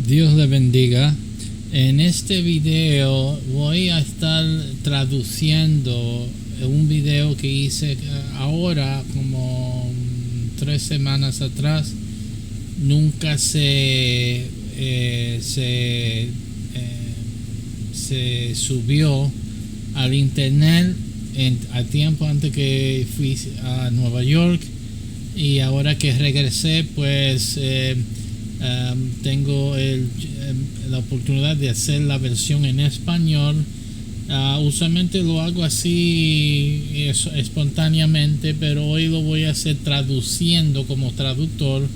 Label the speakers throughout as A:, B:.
A: Dios le bendiga. En este video voy a estar traduciendo un video que hice ahora como 3 semanas atrás. Nunca se subió al internet a tiempo antes que fui a Nueva York, y ahora que regresé pues tengo la oportunidad de hacer la versión en español. Usualmente lo hago así espontáneamente, pero hoy lo voy a hacer traduciendo como traductor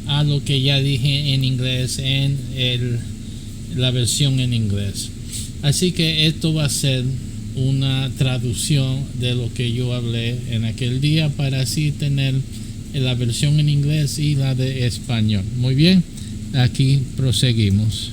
A: a lo que ya dije en inglés en la versión en inglés. Así que esto va a ser una traducción de lo que yo hablé en aquel día, para así tener la versión en inglés y la de español. Muy bien, aquí proseguimos.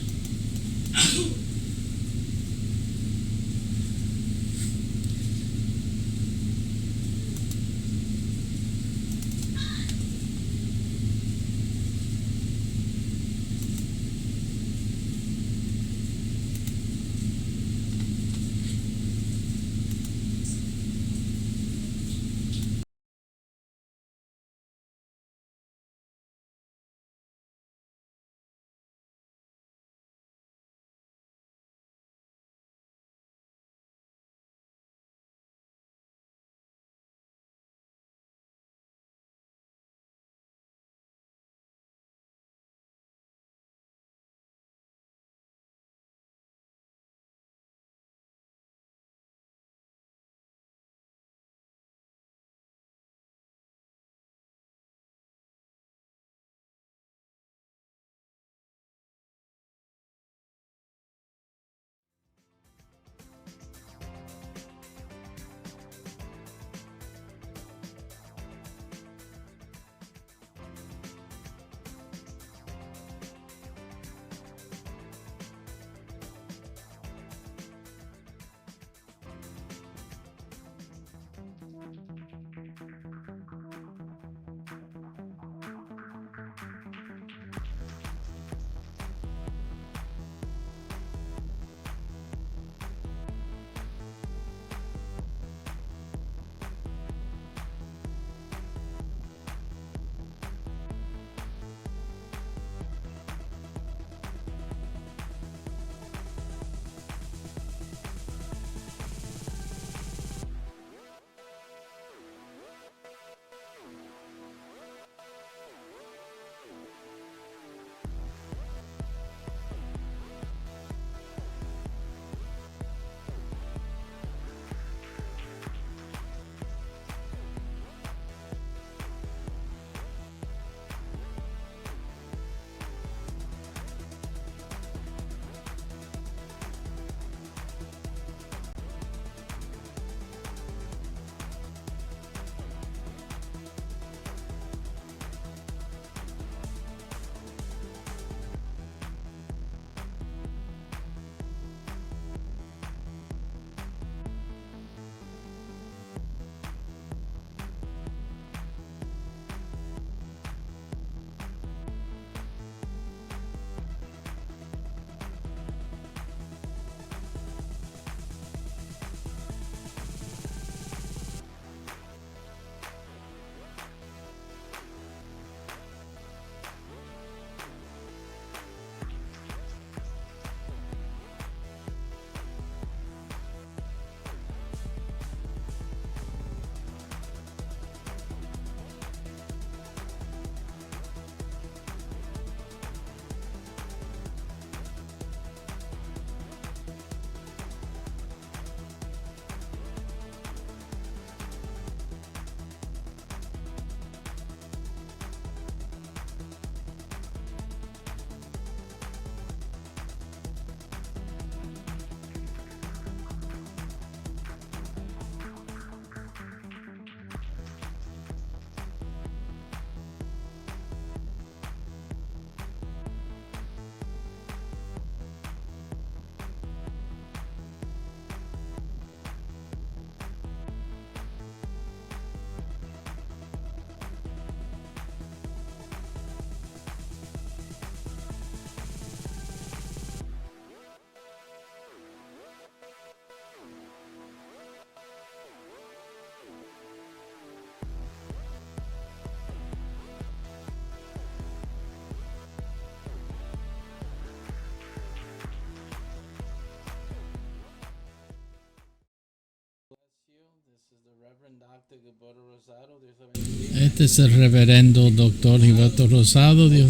A: Este es el reverendo doctor Gilberto Rosado. Dios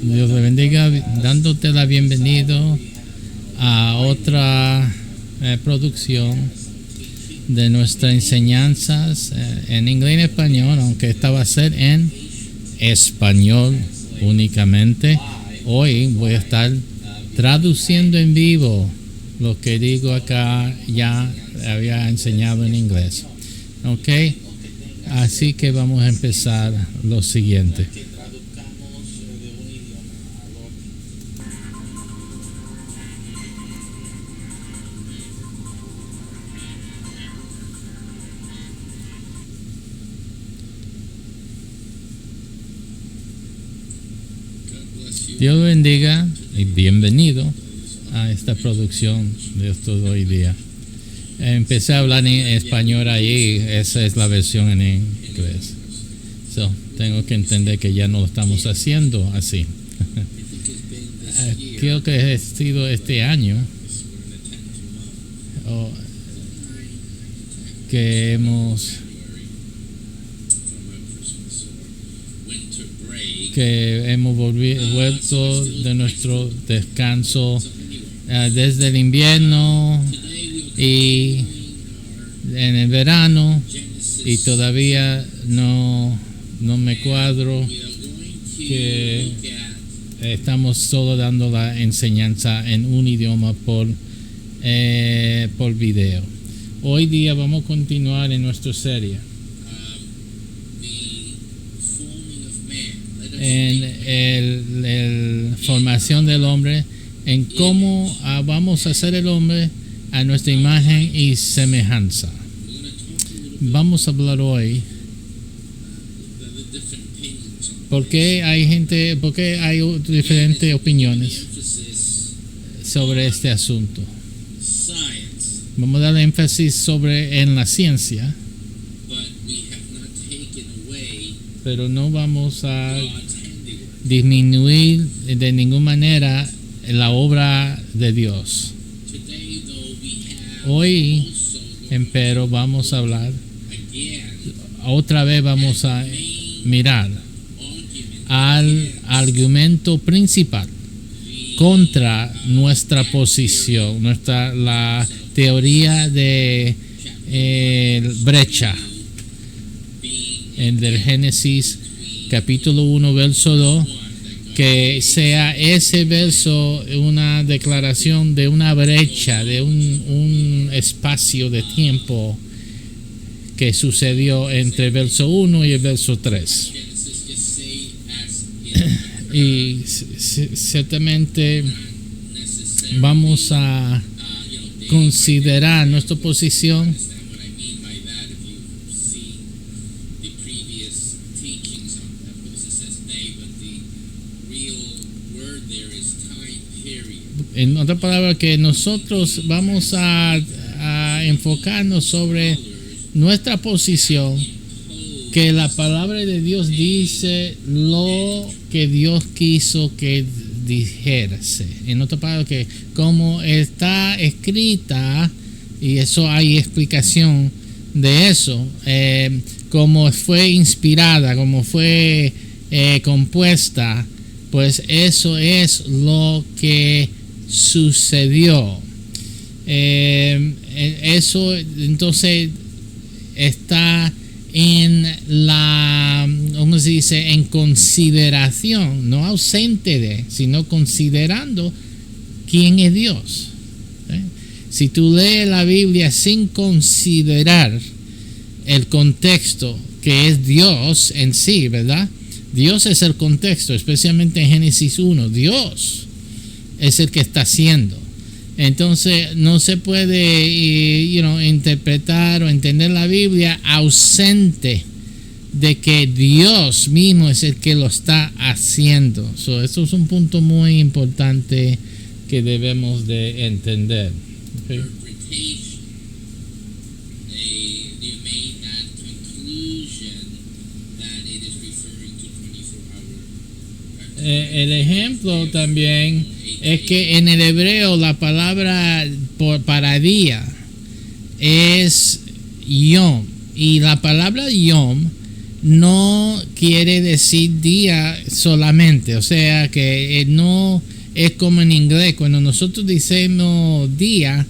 A: le bendiga, dándote la bienvenida a otra producción de nuestras enseñanzas en inglés y en español, aunque esta va a ser en español únicamente. Hoy voy a estar traduciendo en vivo lo que digo acá, ya había enseñado en inglés. Ok, así que vamos a empezar lo siguiente. Dios lo bendiga y bienvenido a esta producción de todo hoy día. Empecé a hablar en español ahí, esa es la versión en inglés. Tengo que entender que ya no lo estamos haciendo así. Creo que ha sido este año que hemos vuelto de nuestro descanso desde el invierno y en el verano, y todavía no me cuadro que estamos solo dando la enseñanza en un idioma por video. Hoy día vamos a continuar en nuestra serie en la formación del hombre, en cómo vamos a hacer el hombre a nuestra imagen y semejanza. Vamos a hablar hoy porque hay diferentes opiniones sobre este asunto. Vamos a dar énfasis en la ciencia, pero no vamos a disminuir de ninguna manera la obra de Dios. Hoy, empero, vamos a hablar, otra vez vamos a mirar al argumento principal contra nuestra posición, la teoría de brecha en del Génesis capítulo 1 verso 2, que sea ese verso una declaración de una brecha, de un espacio de tiempo que sucedió entre el verso 1 y el verso 3. Y ciertamente vamos a considerar nuestra posición en otra palabra, que nosotros vamos a enfocarnos sobre nuestra posición, que la palabra de Dios dice lo que Dios quiso que dijese. En otra palabra, que como está escrita, y eso hay explicación de eso, como fue inspirada, como fue compuesta, pues eso es lo que sucedió. Eso entonces está en la, ¿cómo se dice?, en consideración, no ausente de, sino considerando quién es Dios. Si tú lees la Biblia sin considerar el contexto que es Dios en sí, ¿verdad? Dios es el contexto, especialmente en Génesis 1. Dios es el que está haciendo. Entonces no se puede interpretar o entender la Biblia ausente de que Dios mismo es el que lo está haciendo. Eso es un punto muy importante que debemos de entender. Okay. El ejemplo también es que en el hebreo la palabra para día es yom, Y la palabra yom no quiere decir día solamente, o sea que no es como en inglés, cuando nosotros decimos día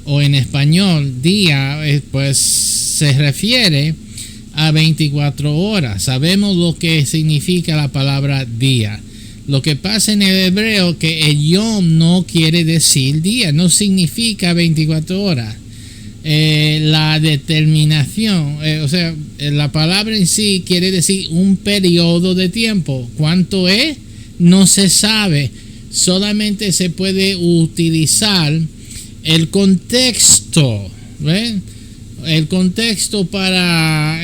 A: o en español día, pues se refiere a 24 horas. Sabemos lo que significa la palabra día. Lo que pasa en el hebreo que el yom no quiere decir día, no significa 24 horas. La determinación, o sea, la palabra en sí quiere decir un periodo de tiempo. ¿Cuánto es? No se sabe. Solamente se puede utilizar el contexto, ¿ven? El contexto para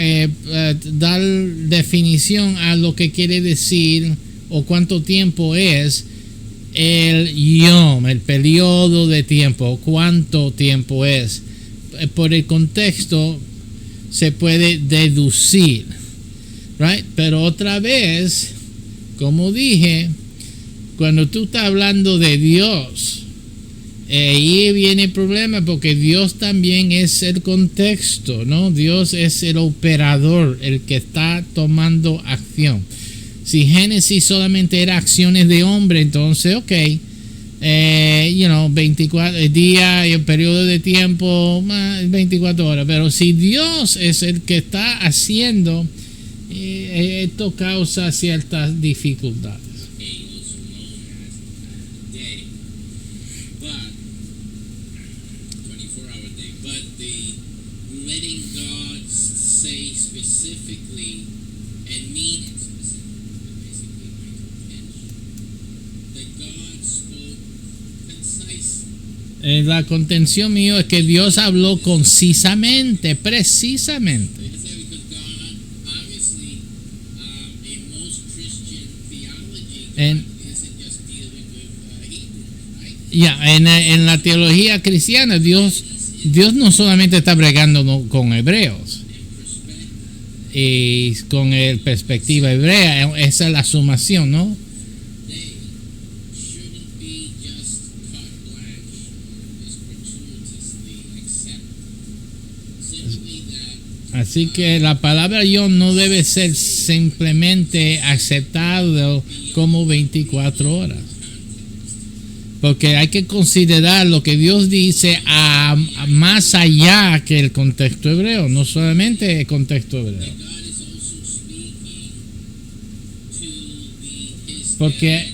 A: dar definición a lo que quiere decir o cuánto tiempo es el yom, el periodo de tiempo, cuánto tiempo es. Por el contexto se puede deducir, right? Pero otra vez, como dije, cuando tú estás hablando de Dios, ahí viene el problema, porque Dios también es el contexto, ¿no? Dios es el operador, el que está tomando acción. Si Génesis solamente era acciones de hombre, entonces, 24 días y el periodo de tiempo, 24 horas. Pero si Dios es el que está haciendo, esto causa ciertas dificultades. La contención mío es que Dios habló concisamente, precisamente. En la teología cristiana, Dios no solamente está bregando con hebreos y con el perspectiva hebrea, esa es la sumación, ¿no? Así que la palabra yom no debe ser simplemente aceptado como 24 horas. Porque hay que considerar lo que Dios dice más allá que el contexto hebreo, no solamente el contexto hebreo. Porque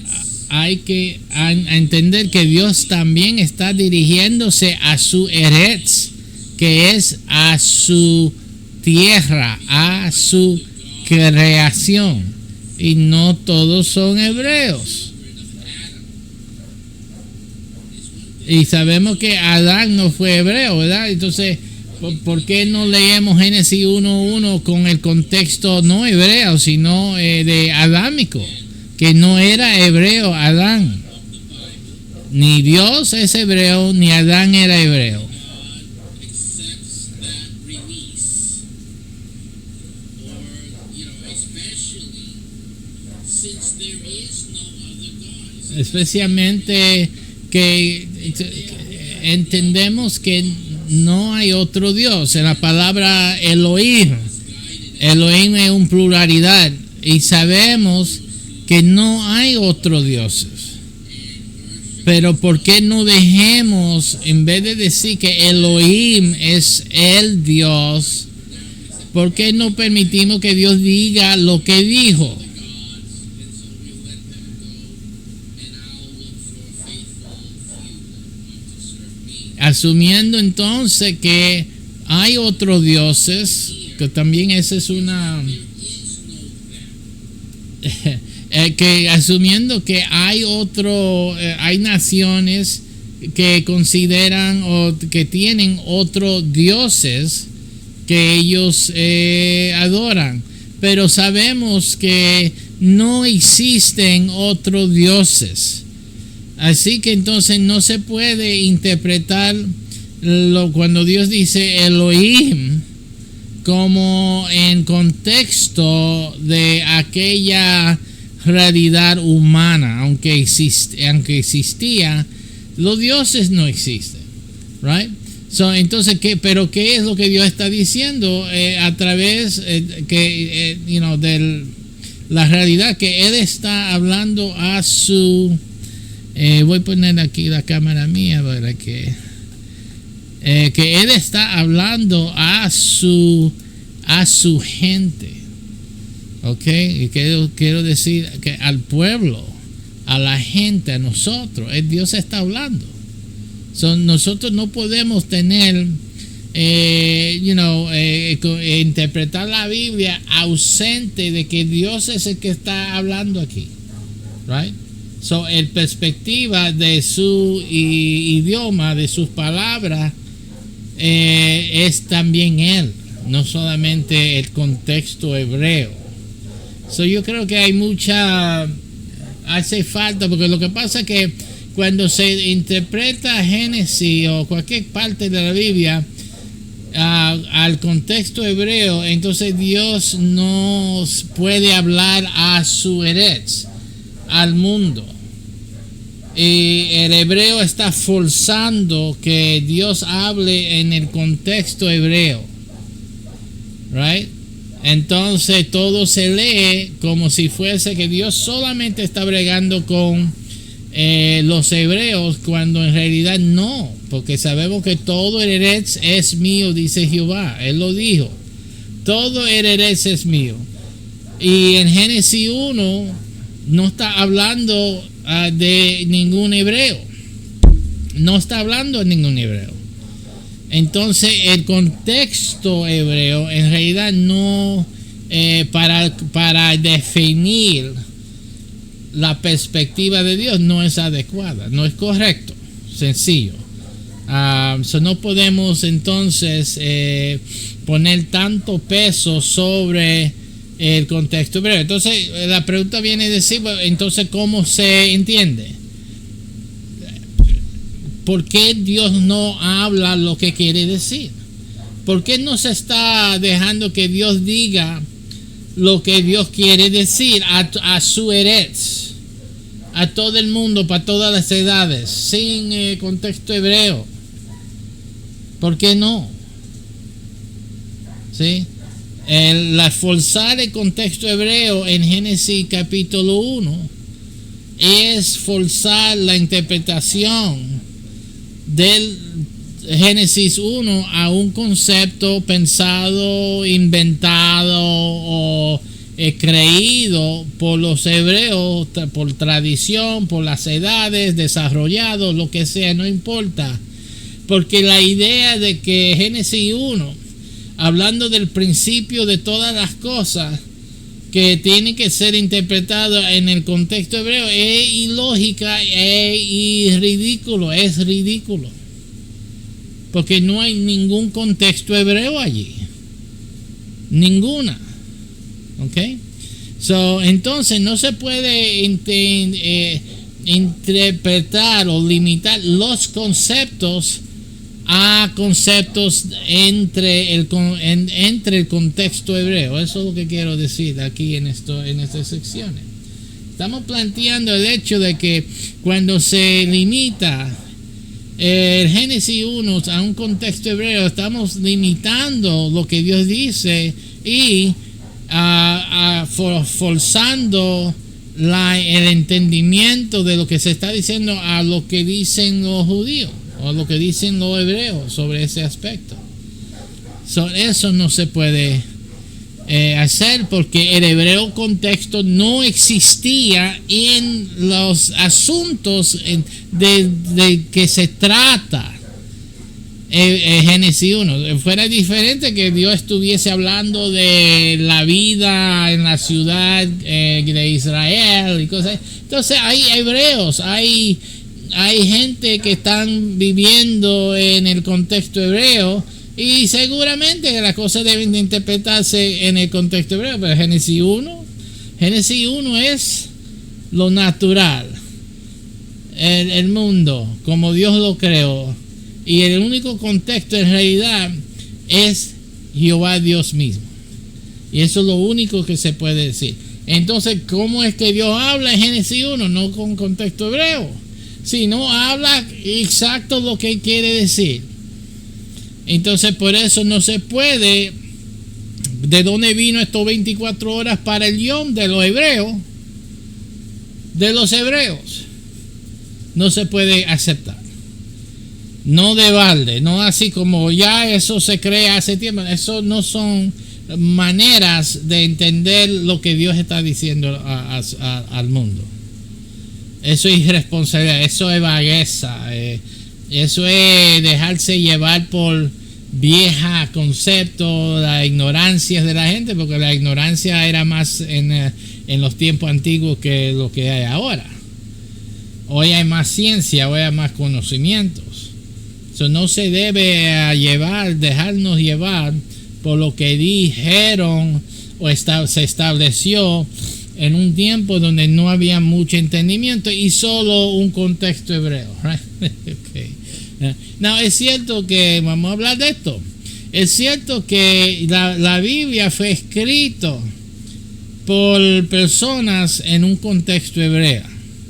A: hay que entender que Dios también está dirigiéndose a su eretz, que es a su tierra, a su creación, y no todos son hebreos. Y sabemos que Adán no fue hebreo, ¿verdad? Entonces, ¿por qué no leemos Génesis 1:1 con el contexto no hebreo, sino de adámico? Que no era hebreo Adán. Ni Dios es hebreo, ni Adán era hebreo. Especialmente que entendemos que no hay otro Dios. En la palabra Elohim es un pluralidad, y sabemos que no hay otro Dios. Pero ¿por qué no dejemos, en vez de decir que Elohim es el Dios, por qué no permitimos que Dios diga lo que dijo? Asumiendo entonces que hay otros dioses, que también esa es una que asumiendo que hay hay naciones que consideran o que tienen otros dioses que ellos adoran, pero sabemos que no existen otros dioses. Así que entonces no se puede interpretar cuando Dios dice Elohim como en contexto de aquella realidad humana, aunque existía, los dioses no existen, right? Entonces, ¿pero qué es lo que Dios está diciendo a través de la realidad que Él está hablando a su... voy a poner aquí la cámara mía para que Él está hablando a su gente, ¿ok? Y quiero decir que al pueblo, a la gente, a nosotros, Dios está hablando. Nosotros no podemos tener, interpretar la Biblia ausente de que Dios es el que está hablando aquí, right? El perspectiva de su idioma, de sus palabras, es también Él, no solamente el contexto hebreo. Yo creo que hace falta, porque lo que pasa es que cuando se interpreta Génesis o cualquier parte de la Biblia al contexto hebreo, entonces Dios nos puede hablar a su eretz, al mundo. Y el hebreo está forzando que Dios hable en el contexto hebreo, right? Entonces todo se lee como si fuese que Dios solamente está bregando con los hebreos, cuando en realidad no, porque sabemos que todo el eretz es mío, dice Jehová. Él lo dijo, todo el eretz es mío. Y en Génesis 1 no está hablando de ningún hebreo, no está hablando de ningún hebreo. Entonces el contexto hebreo en realidad no, para definir la perspectiva de Dios, no es adecuada, no es correcto, sencillo. No podemos entonces poner tanto peso sobre el contexto hebreo. Entonces la pregunta viene a decir, entonces, ¿cómo se entiende? ¿Por qué Dios no habla lo que quiere decir? ¿Por qué no se está dejando que Dios diga lo que Dios quiere decir a su eretz, a todo el mundo, para todas las edades, sin contexto hebreo? ¿Por qué no? ¿Sí? Forzar el contexto hebreo en Génesis capítulo 1 es forzar la interpretación del Génesis 1 a un concepto pensado, inventado o creído por los hebreos, por tradición, por las edades, desarrollado, lo que sea, no importa. Porque la idea de que Génesis 1, hablando del principio de todas las cosas que tienen que ser interpretadas en el contexto hebreo, es ilógica y ridículo, es ridículo. Porque no hay ningún contexto hebreo allí. Ninguna. ¿Ok? Entonces no se puede interpretar o limitar los conceptos a conceptos entre el contexto hebreo. Eso es lo que quiero decir aquí en estas secciones. Estamos planteando el hecho de que cuando se limita el Génesis 1 a un contexto hebreo, estamos limitando lo que Dios dice y forzando el entendimiento de lo que se está diciendo a lo que dicen los judíos o lo que dicen los hebreos sobre ese aspecto. Eso no se puede hacer, porque el hebreo contexto no existía en los asuntos de que se trata Génesis 1. Fuera diferente que Dios estuviese hablando de la vida en la ciudad de Israel y cosas. Entonces hay hebreos, hay gente que están viviendo en el contexto hebreo, y seguramente las cosas deben de interpretarse en el contexto hebreo. Pero Génesis 1 es lo natural, el mundo como Dios lo creó, y el único contexto en realidad es Jehová Dios mismo, y eso es lo único que se puede decir. Entonces, ¿cómo es que Dios habla en Génesis 1? No con contexto hebreo, sino habla exacto lo que quiere decir. Entonces por eso no se puede. ¿De dónde vino estos 24 horas para el Yom? De los hebreos. De los hebreos. No se puede aceptar. No de balde, no así como ya eso se crea hace tiempo. Eso no son maneras de entender lo que Dios está diciendo al mundo. Eso es irresponsabilidad, eso es vagueza, eso es dejarse llevar por vieja conceptos, la ignorancia de la gente, porque la ignorancia era más en los tiempos antiguos que lo que hay ahora. Hoy hay más ciencia, hoy hay más conocimientos. Eso no se debe dejarnos llevar por lo que dijeron o se estableció en un tiempo donde no había mucho entendimiento y solo un contexto hebreo. Right? Okay. No, es cierto que, vamos a hablar de esto, es cierto que la Biblia fue escrito por personas en un contexto hebreo.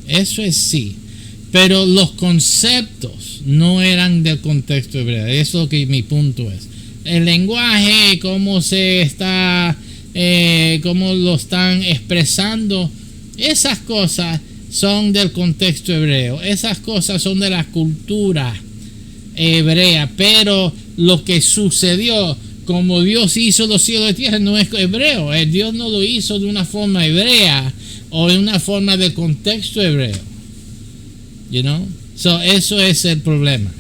A: Eso es sí. Pero los conceptos no eran del contexto hebreo. Eso es lo que mi punto es. El lenguaje, cómo se está, cómo lo están expresando, esas cosas son del contexto hebreo. Esas cosas son de la cultura hebrea. Pero lo que sucedió, como Dios hizo los cielos y tierra, no es hebreo. Dios no lo hizo de una forma hebrea o de una forma del contexto hebreo. You know? So, eso es el problema.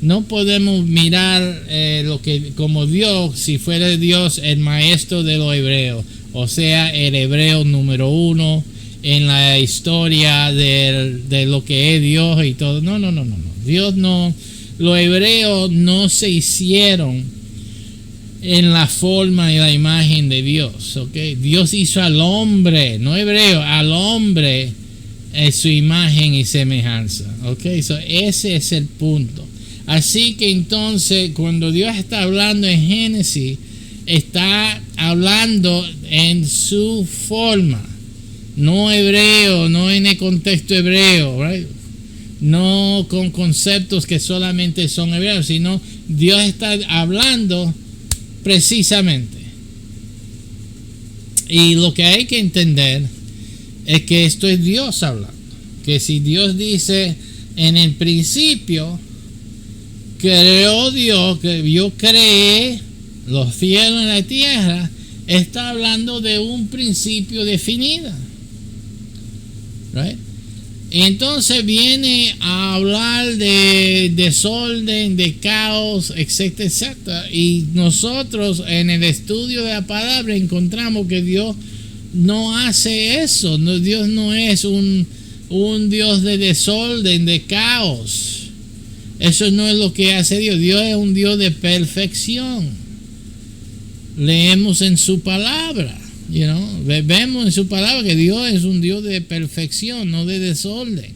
A: No podemos mirar lo que como Dios, si fuera Dios el maestro de los hebreos, o sea, el hebreo número uno en la historia de lo que es Dios y todo. No. Dios no. Los hebreos no se hicieron en la forma y la imagen de Dios. ¿Okay? Dios hizo al hombre, no hebreo, al hombre en su imagen y semejanza. Okay, so ese es el punto. Así que entonces cuando Dios está hablando en Génesis, está hablando en su forma, no hebreo, no en el contexto hebreo, right? No con conceptos que solamente son hebreos, sino Dios está hablando precisamente. Y lo que hay que entender es que esto es Dios hablando. Que si Dios dice en el principio, creó Dios, que yo creé los cielos y la tierra, está hablando de un principio definido. Right? Y entonces viene a hablar de desorden, de caos, etcétera, etcétera. Y nosotros en el estudio de la palabra encontramos que Dios no hace eso. No, Dios no es un Dios de desorden, de caos. Eso no es lo que hace Dios. Dios es un Dios de perfección. Leemos en su palabra, vemos en su palabra que Dios es un Dios de perfección, no de desorden,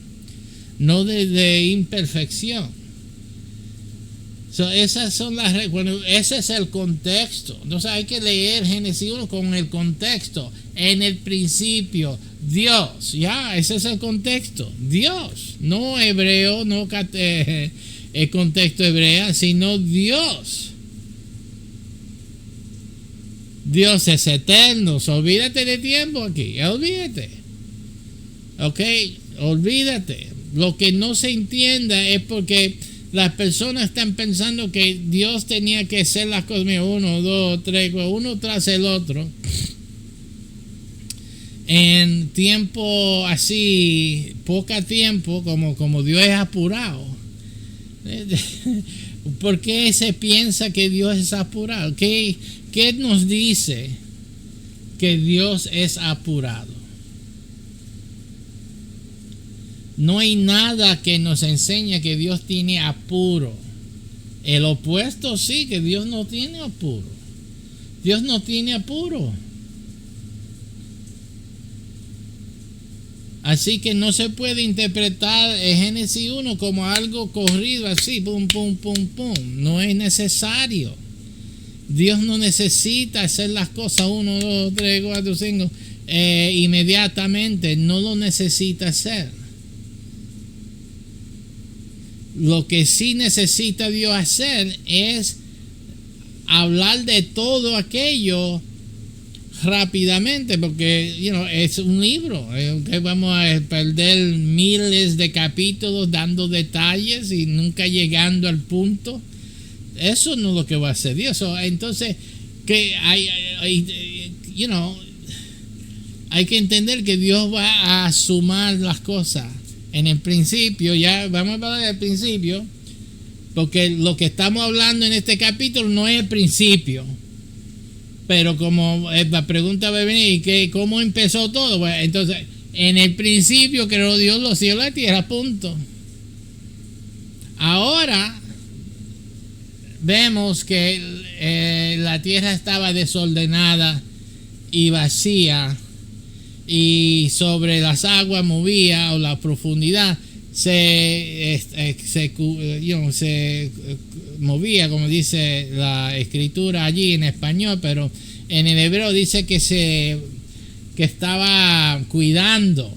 A: no de imperfección. So, esas son ese es el contexto. Entonces hay que leer Génesis 1 con el contexto. En el principio, Dios. Ese es el contexto. Dios. No hebreo, no el contexto hebreo, sino Dios. Dios es eterno. So, olvídate de tiempo aquí. Olvídate. Ok. Olvídate. Lo que no se entienda es porque las personas están pensando que Dios tenía que hacer las cosas, 1, 2, 3, uno tras el otro, en tiempo así, poco tiempo, como Dios es apurado. ¿Por qué se piensa que Dios es apurado? ¿Qué nos dice que Dios es apurado? No hay nada que nos enseñe que Dios tiene apuro. El opuesto sí, que Dios no tiene apuro. Dios no tiene apuro. Así que no se puede interpretar el Génesis 1 como algo corrido así, pum, pum, pum, pum. No es necesario. Dios no necesita hacer las cosas 1, 2, 3, 4, 5 inmediatamente. No lo necesita hacer. Lo que sí necesita Dios hacer es hablar de todo aquello rápidamente, porque es un libro. Que vamos a perder miles de capítulos dando detalles y nunca llegando al punto. Eso no es lo que va a hacer Dios. Entonces, que hay que entender que Dios va a sumar las cosas. En el principio, ya vamos a hablar del principio, porque lo que estamos hablando en este capítulo no es el principio. Pero como la pregunta va a venir, ¿cómo empezó todo? Bueno, entonces, en el principio creó Dios los cielos y la tierra, punto. Ahora vemos que la tierra estaba desordenada y vacía, y sobre las aguas movía, o la profundidad se movía, como dice la escritura allí en español, pero en el hebreo dice que estaba cuidando,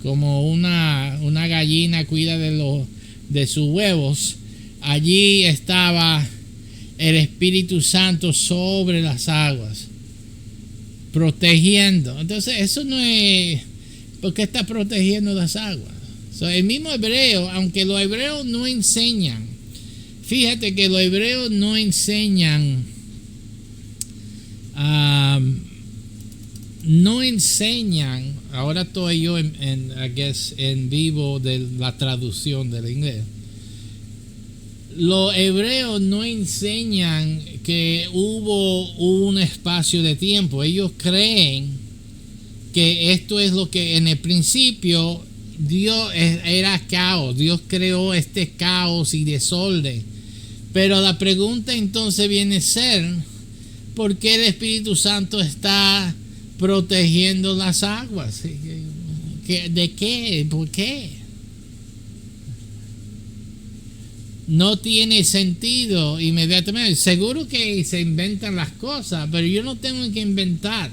A: como una gallina cuida de sus huevos. Allí estaba el Espíritu Santo sobre las aguas, protegiendo. Entonces, eso no es... ¿Por qué está protegiendo las aguas? El mismo hebreo, aunque los hebreos no enseñan, fíjate que los hebreos no enseñan, ahora estoy yo en vivo de la traducción del inglés. Los hebreos no enseñan que hubo un espacio de tiempo. Ellos creen que esto es lo que en el principio Dios era caos. Dios creó este caos y desorden. Pero la pregunta entonces viene a ser, ¿por qué el Espíritu Santo está protegiendo las aguas? ¿De qué? ¿Por qué? No tiene sentido inmediatamente. Seguro que se inventan las cosas, pero yo no tengo que inventar.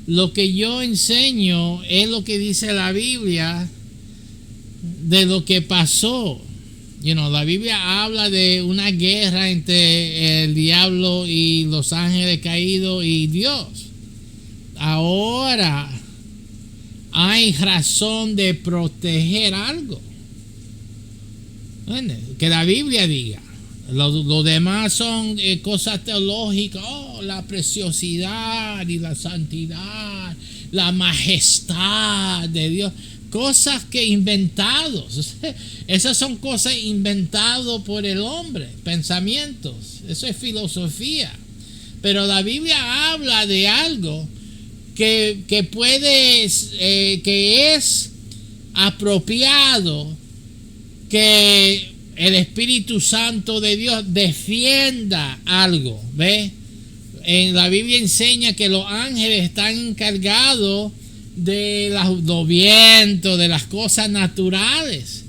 A: Lo que yo enseño es lo que dice la Biblia de lo que pasó. La Biblia habla de una guerra entre el diablo y los ángeles caídos y Dios. Ahora hay razón de proteger algo. Que la Biblia diga. Lo demás son cosas teológicas. La preciosidad y la santidad, la majestad de Dios. Cosas que inventados. Esas son cosas inventadas por el hombre. Pensamientos. Eso es filosofía. Pero la Biblia habla de algo que es apropiado, que el Espíritu Santo de Dios defienda algo. ¿Ve? En la Biblia enseña que los ángeles están encargados de los vientos, de las cosas naturales.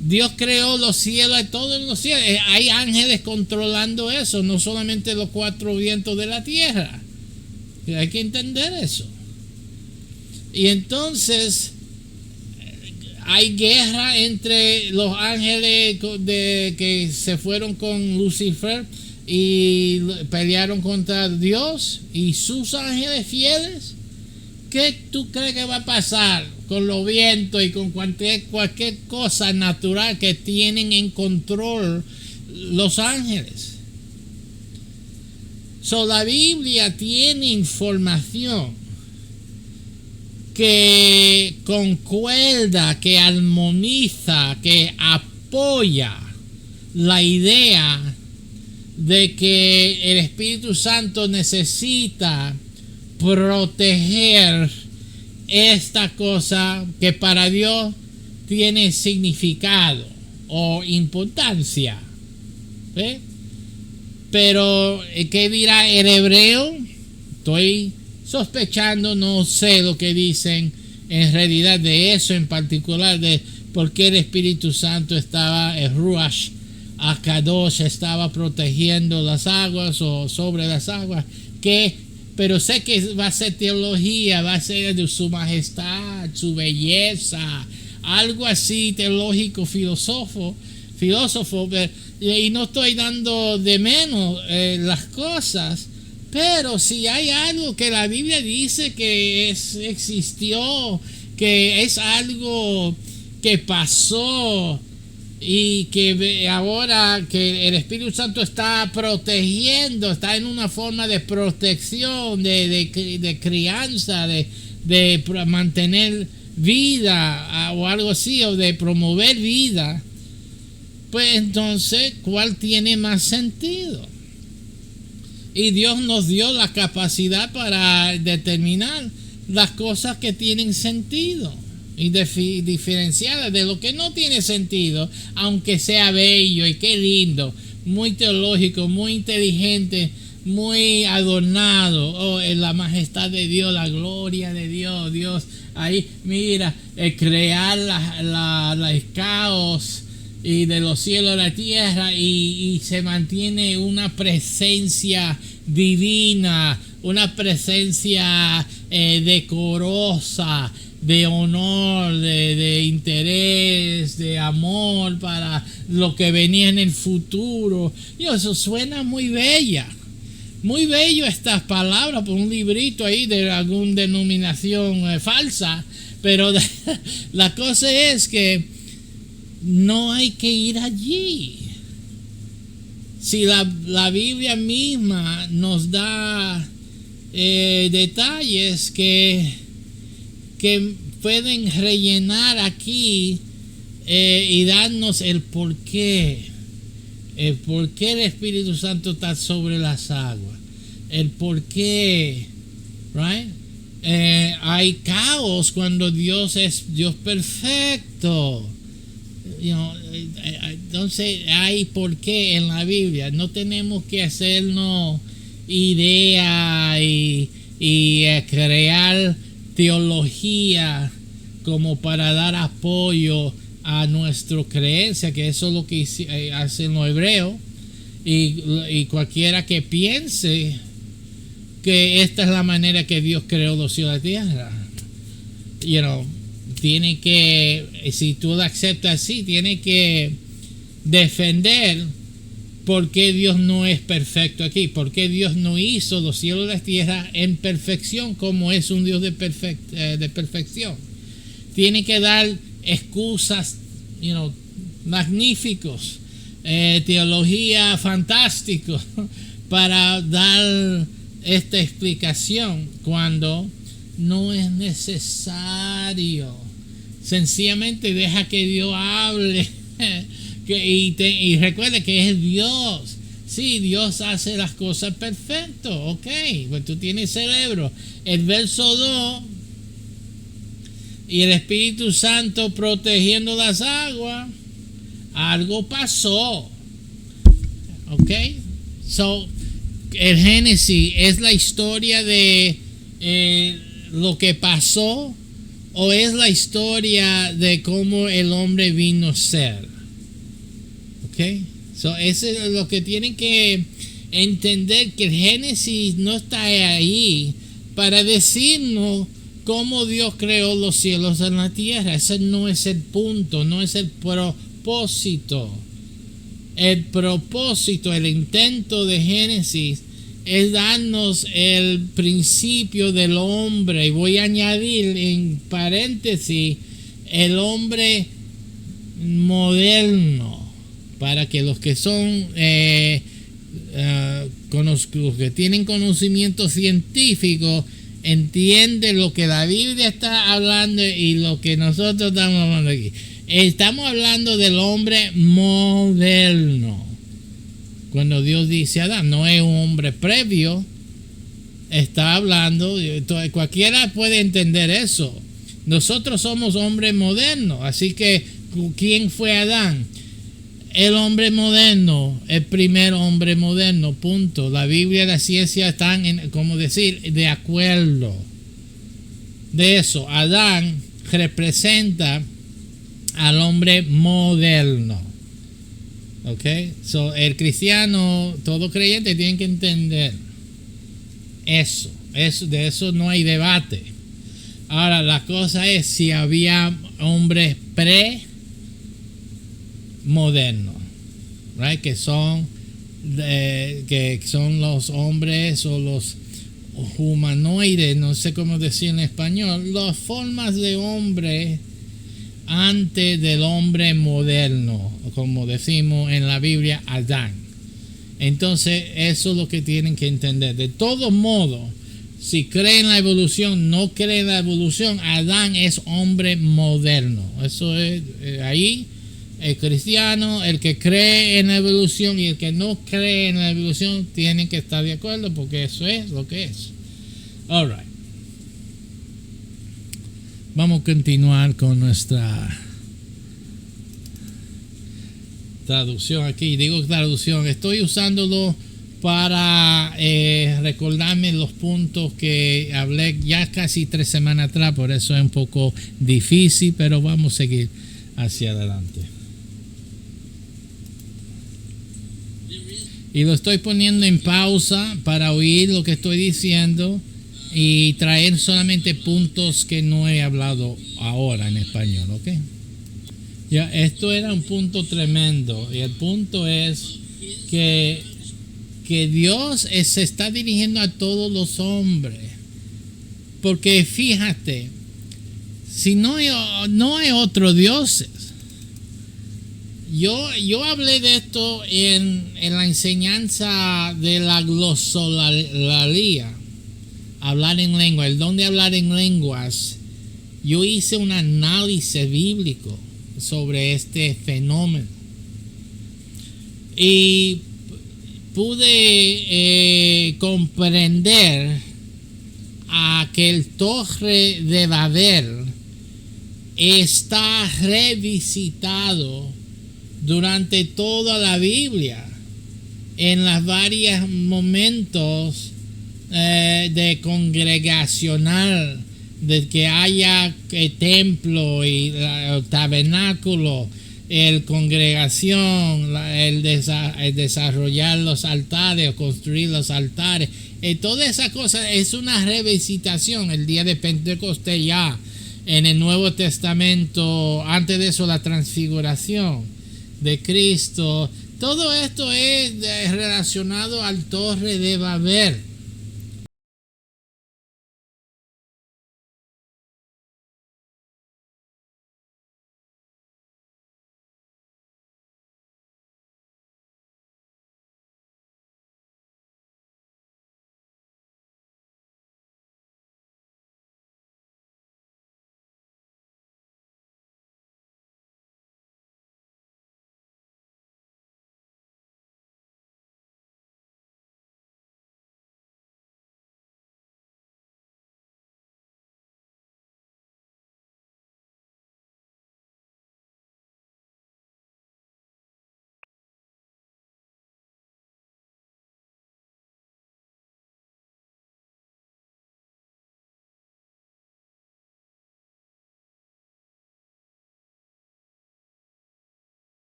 A: Dios creó los cielos y todos los cielos. Hay ángeles controlando eso, no solamente los 4 vientos de la tierra. Hay que entender eso. Y entonces hay guerra entre los ángeles que se fueron con Lucifer y pelearon contra Dios y sus ángeles fieles. ¿Qué tú crees que va a pasar con los vientos y con cualquier cosa natural que tienen en control los ángeles? La Biblia tiene información que concuerda, que armoniza, que apoya la idea de que el Espíritu Santo necesita proteger esta cosa que para Dios tiene significado o importancia. ¿Ve? Pero ¿qué dirá el hebreo? Estoy sospechando, no sé lo que dicen en realidad de eso en particular, de por qué el Espíritu Santo estaba, el Ruach HaKadosh estaba protegiendo las aguas o sobre las aguas, pero sé que va a ser teología, va a ser de su majestad, su belleza, algo así teológico, filósofo, filósofo, y no estoy dando de menos las cosas, pero si hay algo que la Biblia dice que existió, que es algo que pasó y que ahora que el Espíritu Santo está protegiendo, está en una forma de protección, de crianza, de mantener vida o algo así, o de promover vida, pues entonces, ¿cuál tiene más sentido? Y Dios nos dio la capacidad para determinar las cosas que tienen sentido y diferenciadas de lo que no tiene sentido, aunque sea bello y qué lindo, muy teológico, muy inteligente, muy adornado. En la majestad de Dios, la gloria de Dios, Dios ahí, mira, crear el caos y de los cielos a la tierra, y se mantiene una presencia divina, una presencia decorosa, de honor, de interés, de amor para lo que venía en el futuro. Y eso suena muy bella, muy bello estas palabras por un librito ahí de alguna denominación falsa, pero la cosa es que no hay que ir allí. Si la Biblia misma nos da detalles que pueden rellenar aquí y darnos el porqué el Espíritu Santo está sobre las aguas, el porqué, right? Hay caos cuando Dios es Dios perfecto. Entonces hay por qué en la Biblia. No tenemos que hacernos idea y crear teología como para dar apoyo a nuestra creencia, que eso es lo que hacen los hebreos, y cualquiera que piense que esta es la manera que Dios creó los cielos y la tierra, tiene que, si tú lo aceptas así, tiene que defender por qué Dios no es perfecto aquí, por qué Dios no hizo los cielos y la tierra en perfección como es un Dios de perfección. Tiene que dar excusas, magníficos, teología fantástico para dar esta explicación cuando no es necesario. Sencillamente deja que Dios hable y recuerde que es Dios. Sí, Dios hace las cosas perfecto, ok, pues tú tienes cerebro. El verso 2, y el Espíritu Santo protegiendo las aguas, algo pasó, ok. So, el Génesis es la historia de lo que pasó, o es la historia de cómo el hombre vino a ser. Ok, so eso es lo que tienen que entender, que el Génesis no está ahí para decirnos cómo Dios creó los cielos en la tierra. Ese no es el punto, no es el propósito. El propósito, el intento de Génesis es darnos el principio del hombre, y voy a añadir en paréntesis el hombre moderno, para que los que son los que tienen conocimiento científico entienden lo que la Biblia está hablando y lo que nosotros estamos hablando aquí. Estamos hablando del hombre moderno. Cuando Dios dice a Adán, no es un hombre previo, está hablando, cualquiera puede entender eso. Nosotros somos hombres modernos, así que ¿quién fue Adán? El hombre moderno, el primer hombre moderno, punto. La Biblia y la ciencia están, como decir, de acuerdo de eso. Adán representa al hombre moderno. Ok, so el cristiano, todo creyente, tiene que entender eso, de eso no hay debate. Ahora la cosa es si había hombres moderno, right? Que son los hombres o los humanoides, no sé cómo decir en español, las formas de hombre antes del hombre moderno, como decimos en la Biblia, Adán. Entonces, eso es lo que tienen que entender. De todos modos, si creen en la evolución, no creen en la evolución, Adán es hombre moderno. Eso es ahí. El cristiano, el que cree en la evolución y el que no cree en la evolución tienen que estar de acuerdo porque eso es lo que es. All right. Vamos a continuar con nuestra traducción aquí. Digo traducción, estoy usándolo para recordarme los puntos que hablé ya casi 3 semanas atrás, por eso es un poco difícil, pero vamos a seguir hacia adelante. Y lo estoy poniendo en pausa para oír lo que estoy diciendo y traer solamente puntos que no he hablado ahora en español, ¿ok? Ya, esto era un punto tremendo y el punto es que Dios se está dirigiendo a todos los hombres, porque fíjate, si no hay otro Dios. Yo hablé de esto en la enseñanza de la glosolalia, hablar en lengua, el don de hablar en lenguas. Yo hice un análisis bíblico sobre este fenómeno y pude comprender a que el Torre de Babel está revisitado durante toda la Biblia en los varios momentos de congregacional, de que haya templo y el tabernáculo, el congregación, el desarrollar los altares o construir los altares, toda esa cosa es una revisitación. El día de Pentecostés ya en el Nuevo Testamento, antes de eso la transfiguración de Cristo, todo esto es relacionado al Torre de Babel.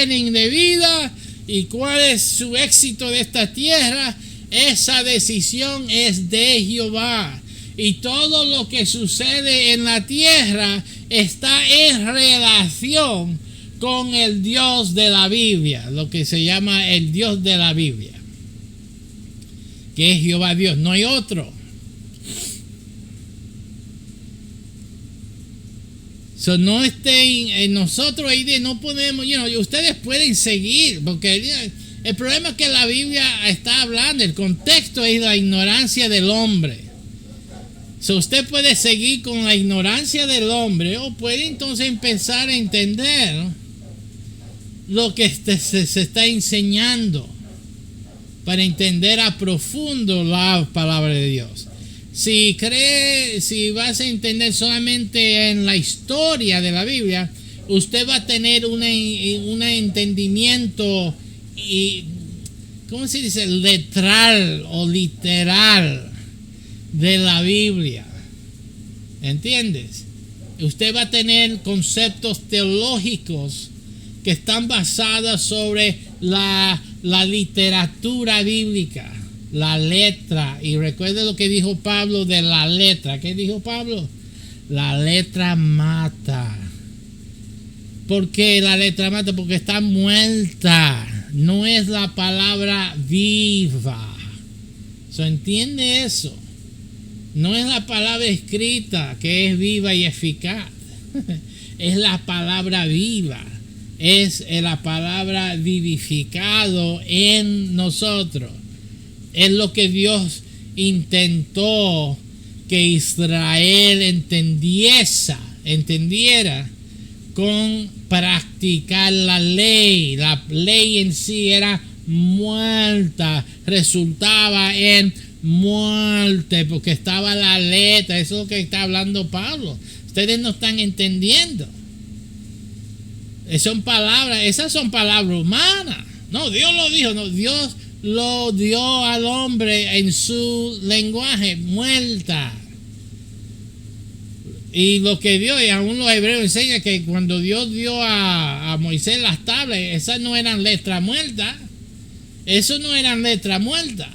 A: tienen de vida y cuál es su éxito de esta tierra, esa decisión es de Jehová. Y todo lo que sucede en la tierra está en relación con el Dios de la Biblia, lo que se llama el Dios de la Biblia, que es Jehová Dios, no hay otro. So, no estén en nosotros ahí de no podemos, ustedes pueden seguir, porque el problema es que la Biblia está hablando, el contexto es la ignorancia del hombre. So, usted puede seguir con la ignorancia del hombre o puede entonces empezar a entender lo que se está enseñando para entender a profundo la palabra de Dios. Si vas a entender solamente en la historia de la Biblia, usted va a tener un entendimiento ¿cómo se dice? Letral o literal de la Biblia. ¿Entiendes? Usted va a tener conceptos teológicos que están basados sobre la literatura bíblica, la letra. Y recuerde lo que dijo Pablo de la letra. ¿Qué dijo Pablo? La letra mata. ¿Por qué la letra mata? Porque está muerta. No es la palabra viva. ¿Se entiende eso? No es la palabra escrita que es viva y eficaz. Es la palabra viva. Es la palabra vivificado en nosotros. Es lo que Dios intentó que Israel entendiera con practicar la ley. La ley en sí era muerta, resultaba en muerte porque estaba la letra. Eso es lo que está hablando Pablo. Ustedes no están entendiendo. Esas son palabras humanas. No, Dios lo dijo. No, Dios lo dio al hombre en su lenguaje, muerta. Y lo que dio, y aún los hebreos enseñan que cuando Dios dio a Moisés las tablas, esas no eran letras muertas. Eso no eran letras muertas.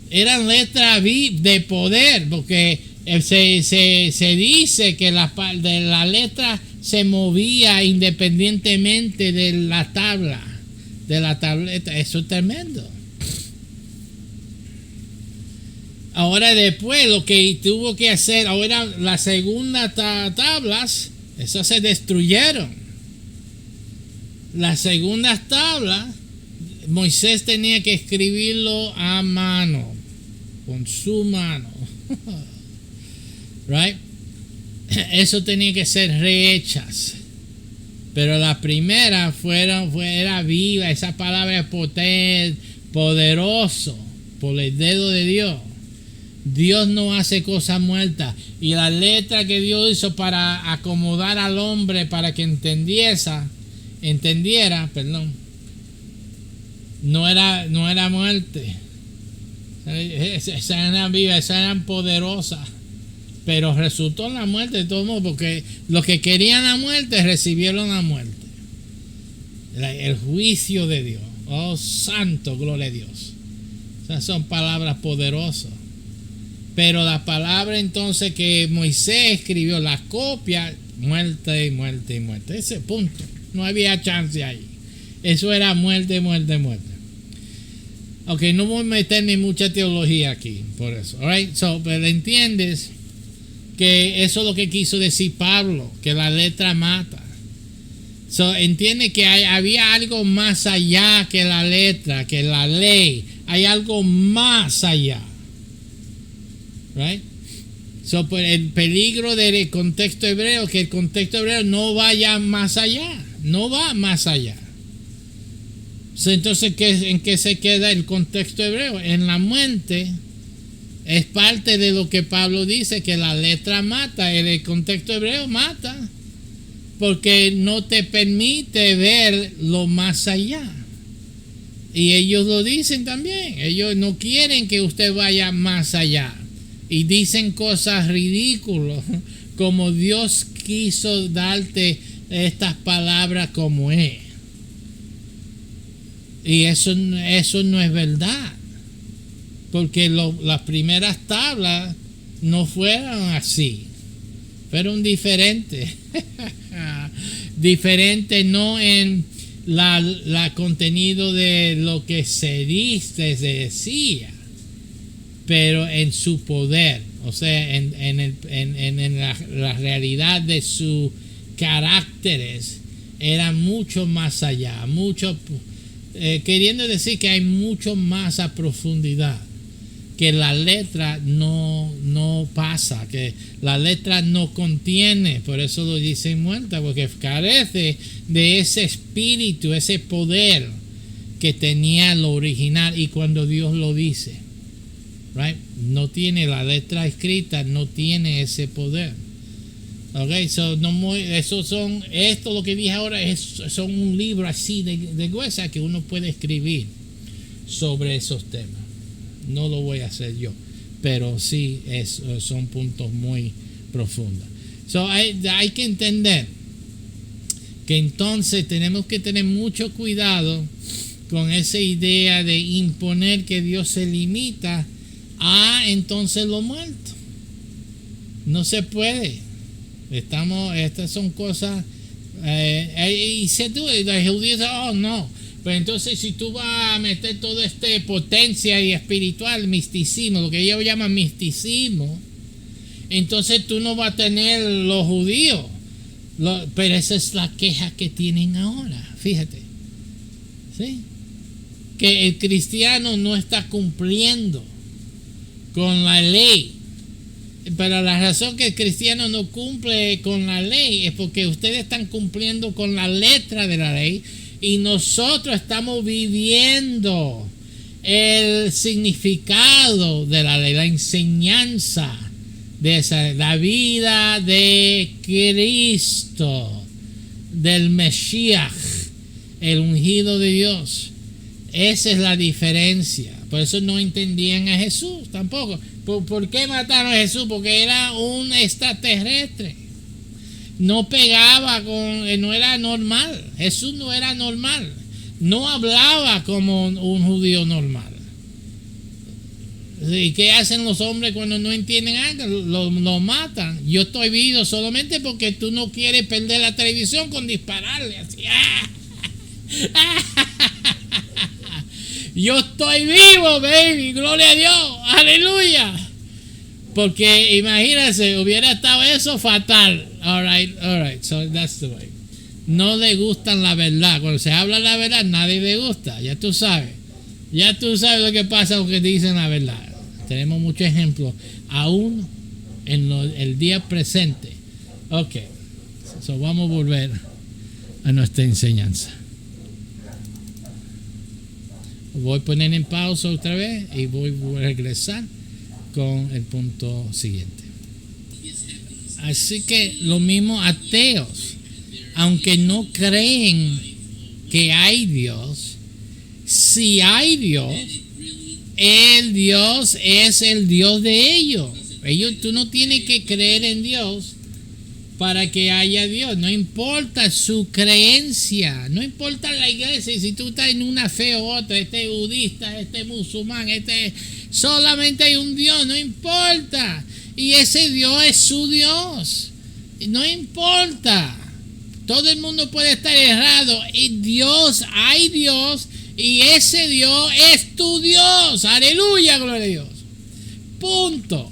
A: Eran letras de poder, porque se dice que la letra se movía independientemente de la tabla, de la tableta. Eso es tremendo. Ahora después lo que tuvo que hacer, ahora las segundas tablas, esas se destruyeron. Las segundas tablas, Moisés tenía que escribirlo a mano, con su mano. Right? Eso tenía que ser rehechas. Pero la primera era viva. Esa palabra es potente, poderoso, por el dedo de Dios. Dios no hace cosas muertas. Y la letra que Dios hizo para acomodar al hombre para que entendiera, no era muerte. Esas eran vivas, esas eran poderosas. Pero resultó en la muerte de todo modo, porque los que querían la muerte recibieron la muerte. El juicio de Dios. Oh, santo, gloria a Dios. Esas son palabras poderosas. Pero la palabra entonces que Moisés escribió, la copia, muerte y muerte y muerte. Ese punto. No había chance ahí. Eso era muerte, muerte, muerte. Ok, no voy a meter ni mucha teología aquí, por eso. Alright, pero entiendes que eso es lo que quiso decir Pablo, que la letra mata. Entiende que había algo más allá que la letra, que la ley. Hay algo más allá. Right? Por el peligro del contexto hebreo, que el contexto hebreo no vaya más allá. No va más allá. Entonces, ¿en qué se queda el contexto hebreo? En la muerte. Es parte de lo que Pablo dice, que la letra mata. El contexto hebreo mata porque no te permite ver lo más allá. Y ellos lo dicen también. Ellos no quieren que usted vaya más allá. Y dicen cosas ridículas, como Dios quiso darte estas palabras como es. Y eso no es verdad. Porque las primeras tablas no fueron así. Fueron diferentes. Diferentes no en la contenido de lo que se decía, pero en su poder. O sea, en la realidad de sus caracteres. Era mucho más allá. Queriendo decir que hay mucho más a profundidad, que la letra no pasa, que la letra no contiene. Por eso lo dicen muerta, porque carece de ese espíritu, ese poder que tenía lo original. Y cuando Dios lo dice, right, no tiene la letra escrita, no tiene ese poder. Okay, so esto lo que dije ahora son un libro así de gruesa que uno puede escribir sobre esos temas. No lo voy a hacer yo, pero sí son puntos muy profundos. So hay que entender que entonces tenemos que tener mucho cuidado con esa idea de imponer que Dios se limita a entonces lo muerto. No se puede. Estas son cosas y los judíos dicen, oh no, pero entonces si tú vas a meter toda esta potencia y espiritual, misticismo, lo que ellos llaman misticismo, entonces tú no vas a tener los judíos. Pero esa es la queja que tienen ahora, fíjate, ¿sí? Que el cristiano no está cumpliendo con la ley. Pero la razón que el cristiano no cumple con la ley es porque ustedes están cumpliendo con la letra de la ley y nosotros estamos viviendo el significado de la ley, la enseñanza de la vida de Cristo, del Mesías, el ungido de Dios. Esa es la diferencia. Por eso no entendían a Jesús tampoco. ¿Por qué mataron a Jesús? Porque era un extraterrestre. No pegaba no era normal. Jesús no era normal. No hablaba como un judío normal. ¿Y qué hacen los hombres cuando no entienden algo? Lo matan. Yo estoy vivo solamente porque tú no quieres perder la televisión con dispararle así. Yo estoy vivo, baby, gloria a Dios, aleluya. Porque imagínense, hubiera estado eso fatal. All right, so that's the way. No le gustan la verdad. Cuando se habla la verdad, nadie le gusta. Ya tú sabes lo que pasa con que dicen la verdad. Tenemos muchos ejemplos, aún en el día presente. Ok, so vamos a volver a nuestra enseñanza. Voy a poner en pausa otra vez y voy a regresar con el punto siguiente. Así que lo mismo ateos, aunque no creen que hay Dios, si hay Dios, el Dios es el Dios de ellos. Tú no tienes que creer en Dios para que haya Dios. No importa su creencia, no importa la iglesia, si tú estás en una fe u otra, este budista, este musulmán, solamente hay un Dios, no importa. Y ese Dios es su Dios. No importa. Todo el mundo puede estar errado. Y hay Dios, y ese Dios es tu Dios. Aleluya, gloria a Dios. Punto.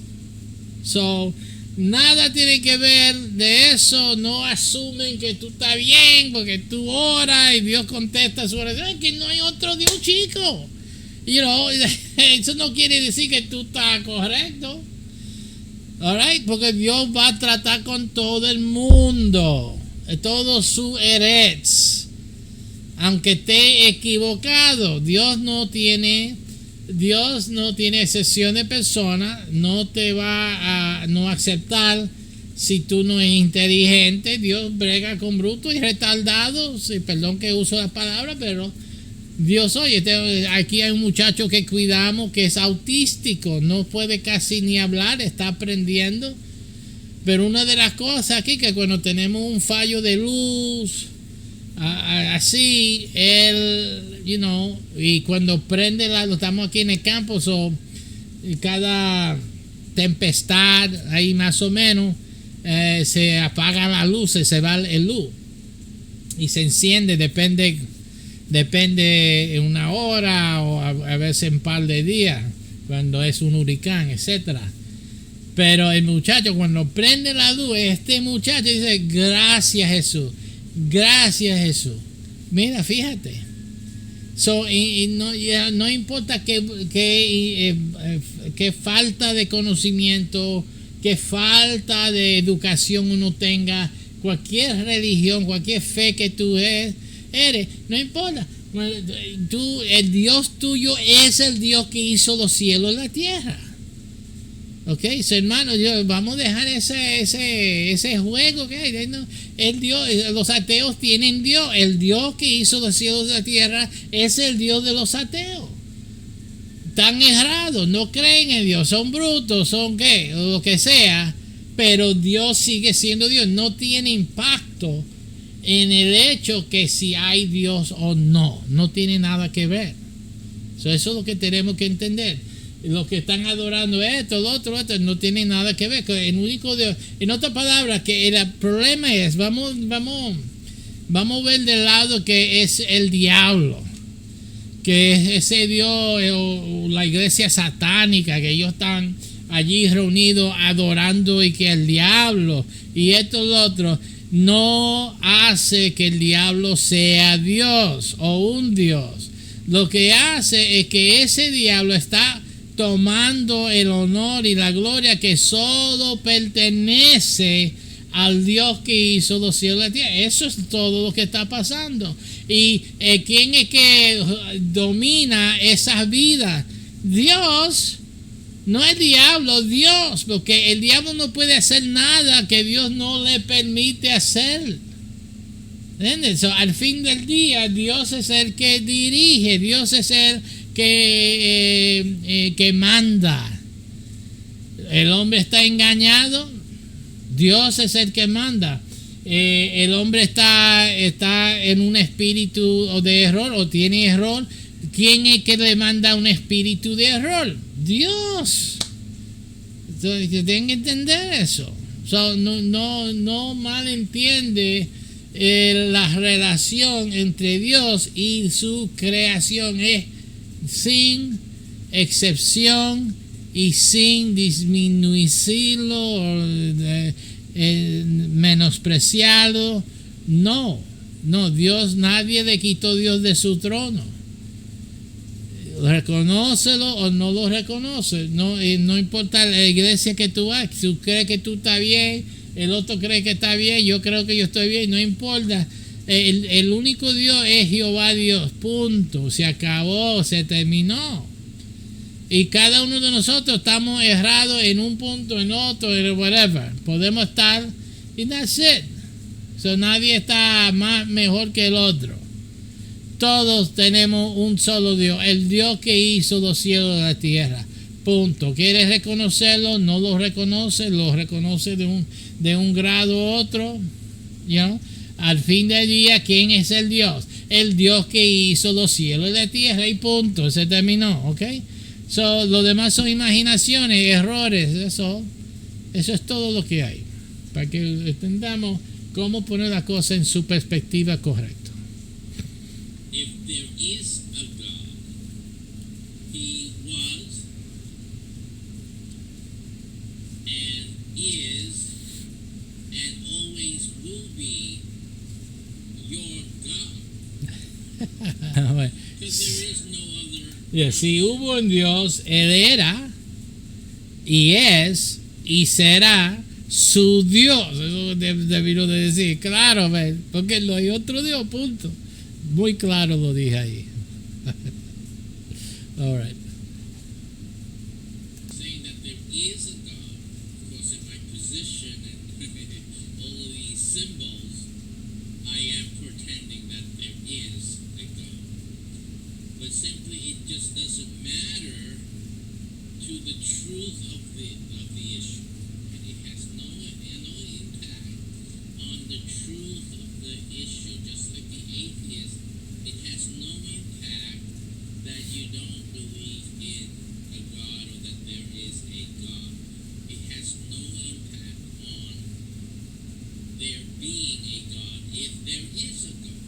A: So, nada tiene que ver de eso. No asumen que tú estás bien porque tú oras y Dios contesta su oración. Es que no hay otro Dios, chico. Eso no quiere decir que tú estás correcto. Alright, porque Dios va a tratar con todo el mundo, todos sus herejes, aunque esté equivocado. Dios no tiene excepción de persona. No te va a no aceptar si tú no eres inteligente. Dios brega con brutos y retardados. Perdón que uso la palabra, pero Dios, aquí hay un muchacho que cuidamos que es autístico, no puede casi ni hablar, está aprendiendo. Pero una de las cosas aquí que cuando tenemos un fallo de luz Así él, y cuando prende estamos aquí en el campo, y cada tempestad ahí más o menos, se apaga la luz, se va el luz y se enciende, depende en una hora o a veces en un par de días cuando es un huracán, etcétera. Pero el muchacho cuando prende la luz, este muchacho dice: gracias Jesús, gracias Jesús. Mira, fíjate. No importa qué falta de conocimiento, qué falta de educación uno tenga, cualquier religión, cualquier fe que tú eres, no importa. El Dios tuyo es el Dios que hizo los cielos y la tierra. Ok, hermano, vamos a dejar ese juego que hay. El Dios, los ateos tienen Dios. El Dios que hizo los cielos y la tierra es el Dios de los ateos. Están errados, no creen en Dios, son brutos, son qué, o lo que sea, pero Dios sigue siendo Dios. No tiene impacto en el hecho que si hay Dios o no tiene nada que ver. Eso es lo que tenemos que entender. Los que están adorando esto, lo otro, no tiene nada que ver. El único Dios, en otras palabras, que el problema es, vamos a ver del lado que es el diablo, que es ese Dios o la iglesia satánica, que ellos están allí reunidos adorando, y que el diablo y esto lo otro no hace que el diablo sea Dios o un Dios. Lo que hace es que ese diablo está tomando el honor y la gloria que solo pertenece al Dios que hizo los cielos y la tierra. Eso es todo lo que está pasando. ¿Y quién es que domina esas vidas? Dios. No el diablo, Dios, porque el diablo no puede hacer nada que Dios no le permite hacer. ¿Entiendes? Al fin del día, Dios es el que dirige, Dios es el que manda. El hombre está engañado, Dios es el que manda. El hombre está en un espíritu de error o tiene error. ¿Quién es que le manda un espíritu de error? Dios. Entonces, tienen que entender eso. No malentiende la relación entre Dios y su creación. Es sin excepción y sin disminuirlo o menospreciarlo. No, Dios, nadie le quitó Dios de su trono. Reconócelo o no lo reconoce. No importa la iglesia que tú vas. Si tú crees que tú estás bien, el otro cree que está bien, yo creo que yo estoy bien, no importa. El único Dios es Jehová Dios, punto. Se acabó, se terminó. Y cada uno de nosotros estamos errados en un punto, en otro, en whatever. Podemos estar, y that's it. Nadie está mejor que el otro. Todos tenemos un solo Dios, el Dios que hizo los cielos y la tierra. Punto. ¿Quieres reconocerlo? No lo reconoce de un grado u otro. Al fin del día, ¿quién es el Dios? El Dios que hizo los cielos y la tierra, y punto. Se terminó, ¿ok? Lo demás son imaginaciones, errores, eso es todo lo que hay. Para que entendamos cómo poner las cosas en su perspectiva correcta.
B: If there is a God, He was and is and always will be your God. Because there is no other.
A: Si hubo un Dios, Él era y es y será su Dios. Eso debieron de decir, claro, porque no hay otro Dios, punto. Muy claro lo dije ahí. All right.
B: Saying that there is a God, because in my position and all of these symbols, I am pretending that there is a God. But simply, it just doesn't matter to the truth of the issue, and it has no impact on the truth of the issue, just like the being a God if there is a God.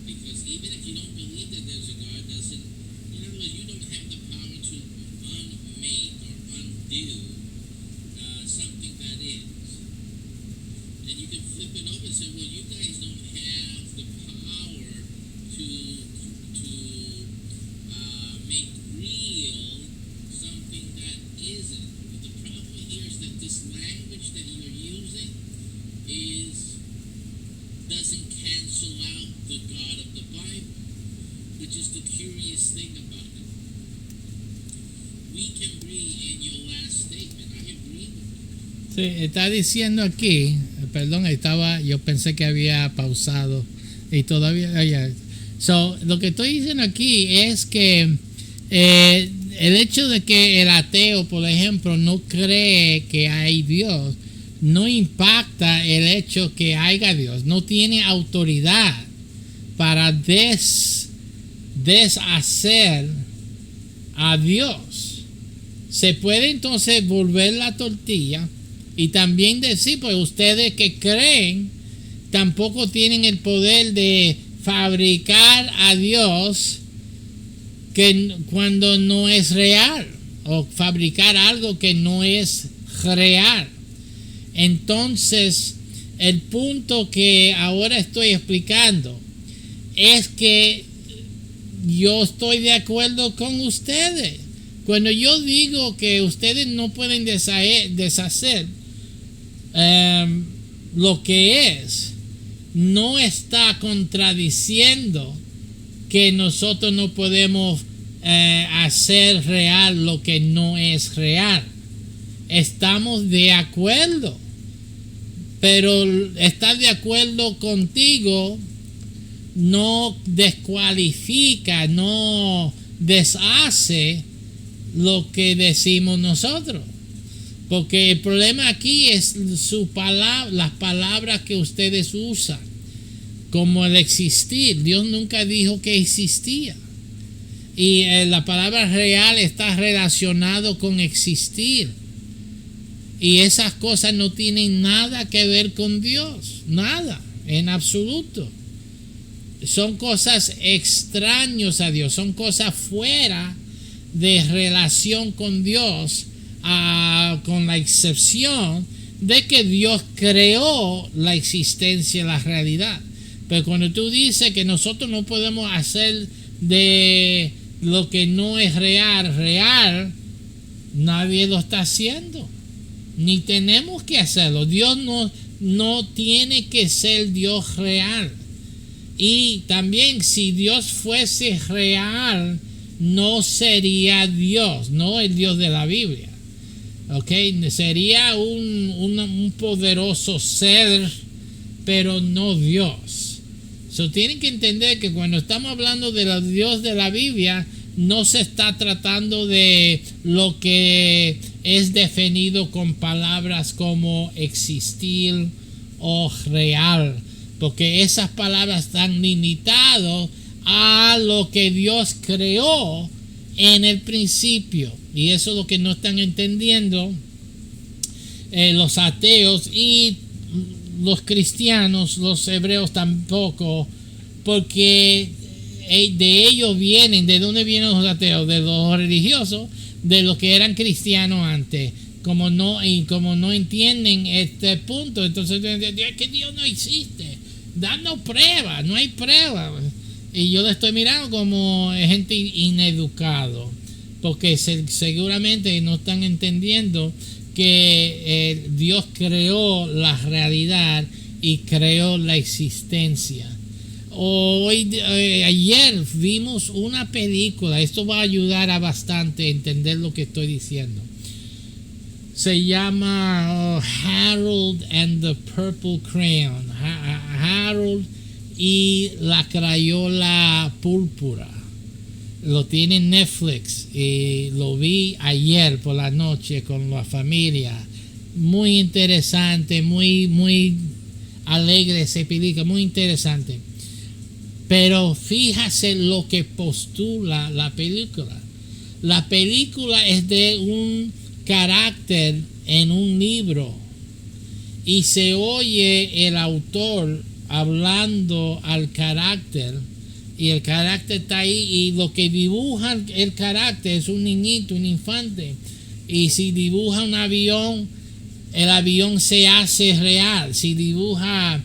B: Because even if you don't believe that there's a God, doesn't, in other words, you don't have the power to unmake or undo something that is. And you can flip it over and say, well, you guys don't have the power to make real something that isn't. But the problem here is that this language that you're using doesn't cancel out the God of the Bible, which is the curious thing about it. We can agree in your last statement. I agree with you.
A: Sí, está diciendo aquí, perdón, yo pensé que había pausado y todavía, lo que estoy diciendo aquí es que el hecho de que el ateo, por ejemplo, no cree que hay Dios, no impacta el hecho que haya Dios, no tiene autoridad para deshacer a Dios. Se puede entonces volver la tortilla y también decir, pues ustedes que creen tampoco tienen el poder de fabricar a Dios cuando no es real, o fabricar algo que no es real. Entonces, el punto que ahora estoy explicando es que yo estoy de acuerdo con ustedes. Cuando yo digo que ustedes no pueden deshacer lo que es, no está contradiciendo que nosotros no podemos hacer real lo que no es real. Estamos de acuerdo, pero estar de acuerdo contigo no descualifica, no deshace lo que decimos nosotros, porque el problema aquí es las palabras que ustedes usan, como el existir. Dios nunca dijo que existía, y la palabra real está relacionado con existir, y esas cosas no tienen nada que ver con Dios, nada, en absoluto. Son cosas extrañas a Dios, son cosas fuera de relación con Dios, con la excepción de que Dios creó la existencia, la realidad. Pero cuando tú dices que nosotros no podemos hacer de lo que no es real, nadie lo está haciendo, ni tenemos que hacerlo. Dios no tiene que ser Dios real. Y también, si Dios fuese real, no sería Dios, no el Dios de la Biblia. Sería un poderoso ser, pero no Dios. Tienen que entender que cuando estamos hablando del Dios de la Biblia, no se está tratando de lo que es definido con palabras como existir o real, porque esas palabras están limitadas a lo que Dios creó en el principio, y eso es lo que no están entendiendo los ateos y los cristianos, los hebreos tampoco, porque de ellos vienen. ¿De dónde vienen los ateos? De los religiosos, de los que eran cristianos antes. Como no entienden este punto, entonces es que Dios no existe, dando pruebas, no hay pruebas. Y yo le estoy mirando como gente ineducado, porque seguramente no están entendiendo que Dios creó la realidad y creó la existencia. Ayer vimos una película, esto va a ayudar a bastante a entender lo que estoy diciendo. Se llama Harold and the Purple Crayon, Harold y la crayola púrpura. Lo tiene en Netflix y lo vi ayer por la noche con la familia. Muy interesante, muy alegre esa película, muy interesante. Pero fíjate lo que postula la película. La película es de un carácter en un libro, y se oye el autor hablando al carácter, y el carácter está ahí, y lo que dibuja el carácter es un niñito, un infante, y si dibuja un avión, el avión se hace real. Si dibuja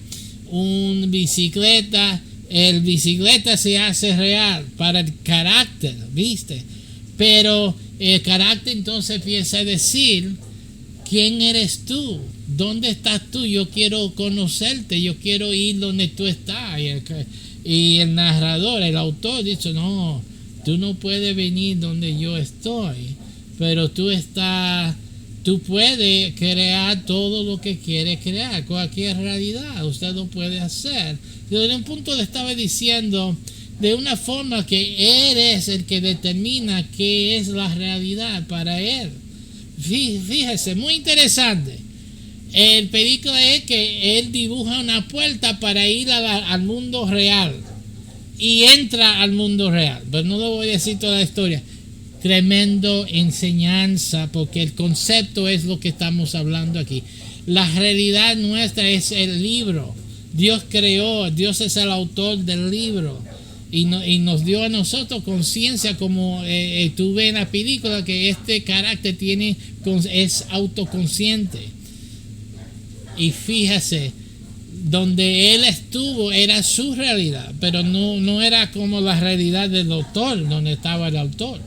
A: una bicicleta, el bicicleta se hace real para el carácter, ¿viste? Pero el carácter entonces empieza a decir: ¿quién eres tú? ¿Dónde estás tú? Yo quiero conocerte, yo quiero ir donde tú estás. Y el narrador, el autor, dice: no, tú no puedes venir donde yo estoy, pero tú puedes crear todo lo que quieres crear, cualquier realidad, usted lo puede hacer. Desde un punto le estaba diciendo de una forma que él es el que determina qué es la realidad para él. Fíjese, muy interesante. El película es que él dibuja una puerta para ir al mundo real y entra al mundo real, pero no le voy a decir toda la historia. Tremendo enseñanza, porque el concepto es lo que estamos hablando aquí. La realidad nuestra es el libro. Dios creó, Dios es el autor del libro y nos dio a nosotros conciencia, como tú ves en la película, que este carácter es autoconsciente. Y fíjese, donde él estuvo era su realidad, pero no era como la realidad del autor, donde estaba el autor.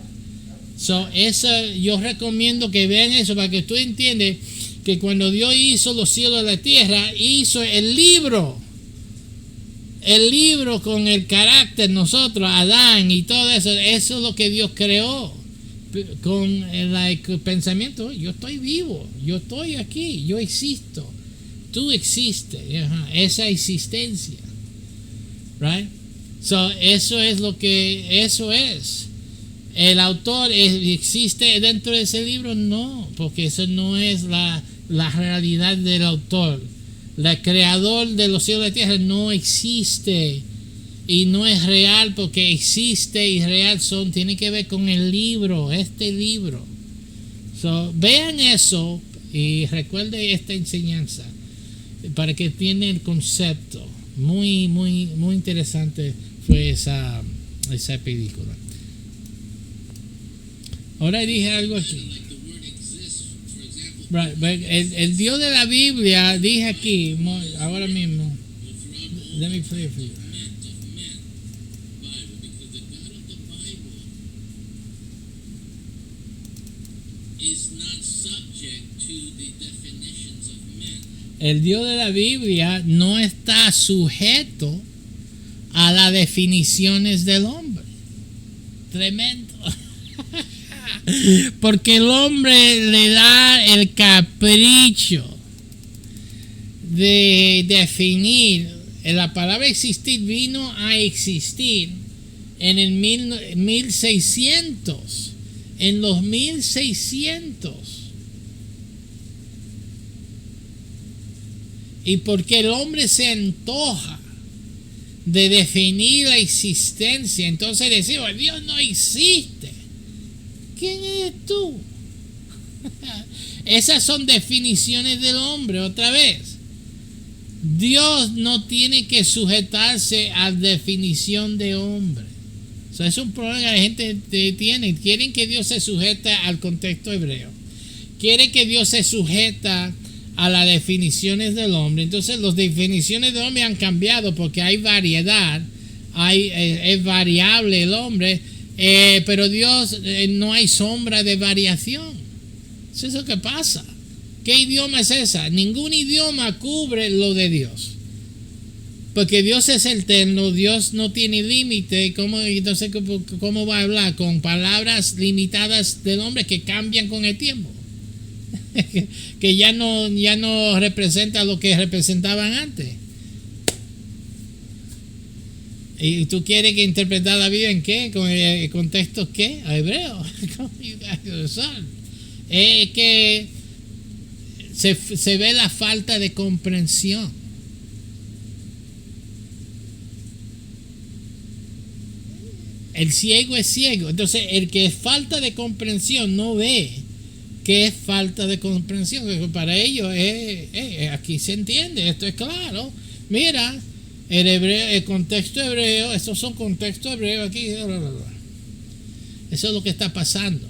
A: Eso yo recomiendo que vean eso, para que tú entiendas que cuando Dios hizo los cielos y la tierra, hizo el libro con el carácter, nosotros, Adán y todo eso. Eso es lo que Dios creó, con el pensamiento: yo estoy vivo, yo estoy aquí, yo existo, tú existes. Esa existencia, right? Eso es lo que eso es. ¿El autor existe dentro de ese libro? No, porque eso no es la realidad del autor. El creador de los cielos y la tierra no existe y no es real, porque existe y real tiene que ver con el libro, este libro. Vean eso y recuerden esta enseñanza para que entiendan el concepto. Muy, muy, muy interesante fue esa película. Ahora dije algo aquí. Right, el Dios de la Biblia, dije aquí, ahora mismo. Let me play it for you. El Dios de la Biblia no está sujeto a las definiciones del hombre. Tremendo. Porque el hombre le da el capricho de definir. La palabra existir vino a existir en el 1600. En los 1600. Y porque el hombre se antoja de definir la existencia, entonces decimos: Dios no existe. ¿Quién eres tú? Esas son definiciones del hombre. Otra vez, Dios no tiene que sujetarse a definición de hombre. Es un problema que la gente tiene. Quieren que Dios se sujete al contexto hebreo. Quieren que Dios se sujeta a las definiciones del hombre. Entonces las definiciones del hombre han cambiado porque hay variedad. Es variable el hombre. Pero Dios, no hay sombra de variación. Eso es lo que pasa. ¿Qué idioma es esa? Ningún idioma cubre lo de Dios. Porque Dios es eterno, Dios no tiene límite. Entonces, ¿cómo va a hablar? Con palabras limitadas del hombre que cambian con el tiempo. Que ya no representa lo que representaban antes. ¿Y tú quieres que interpretar la Biblia en qué? ¿Con el contexto qué? ¿A hebreo? Es que se ve la falta de comprensión. El ciego es ciego. Entonces, el que es falta de comprensión no ve ¿Qué falta de comprensión? Porque para ellos aquí se entiende, esto es claro. Mira, el contexto hebreo, estos son contextos hebreos aquí. Eso es lo que está pasando.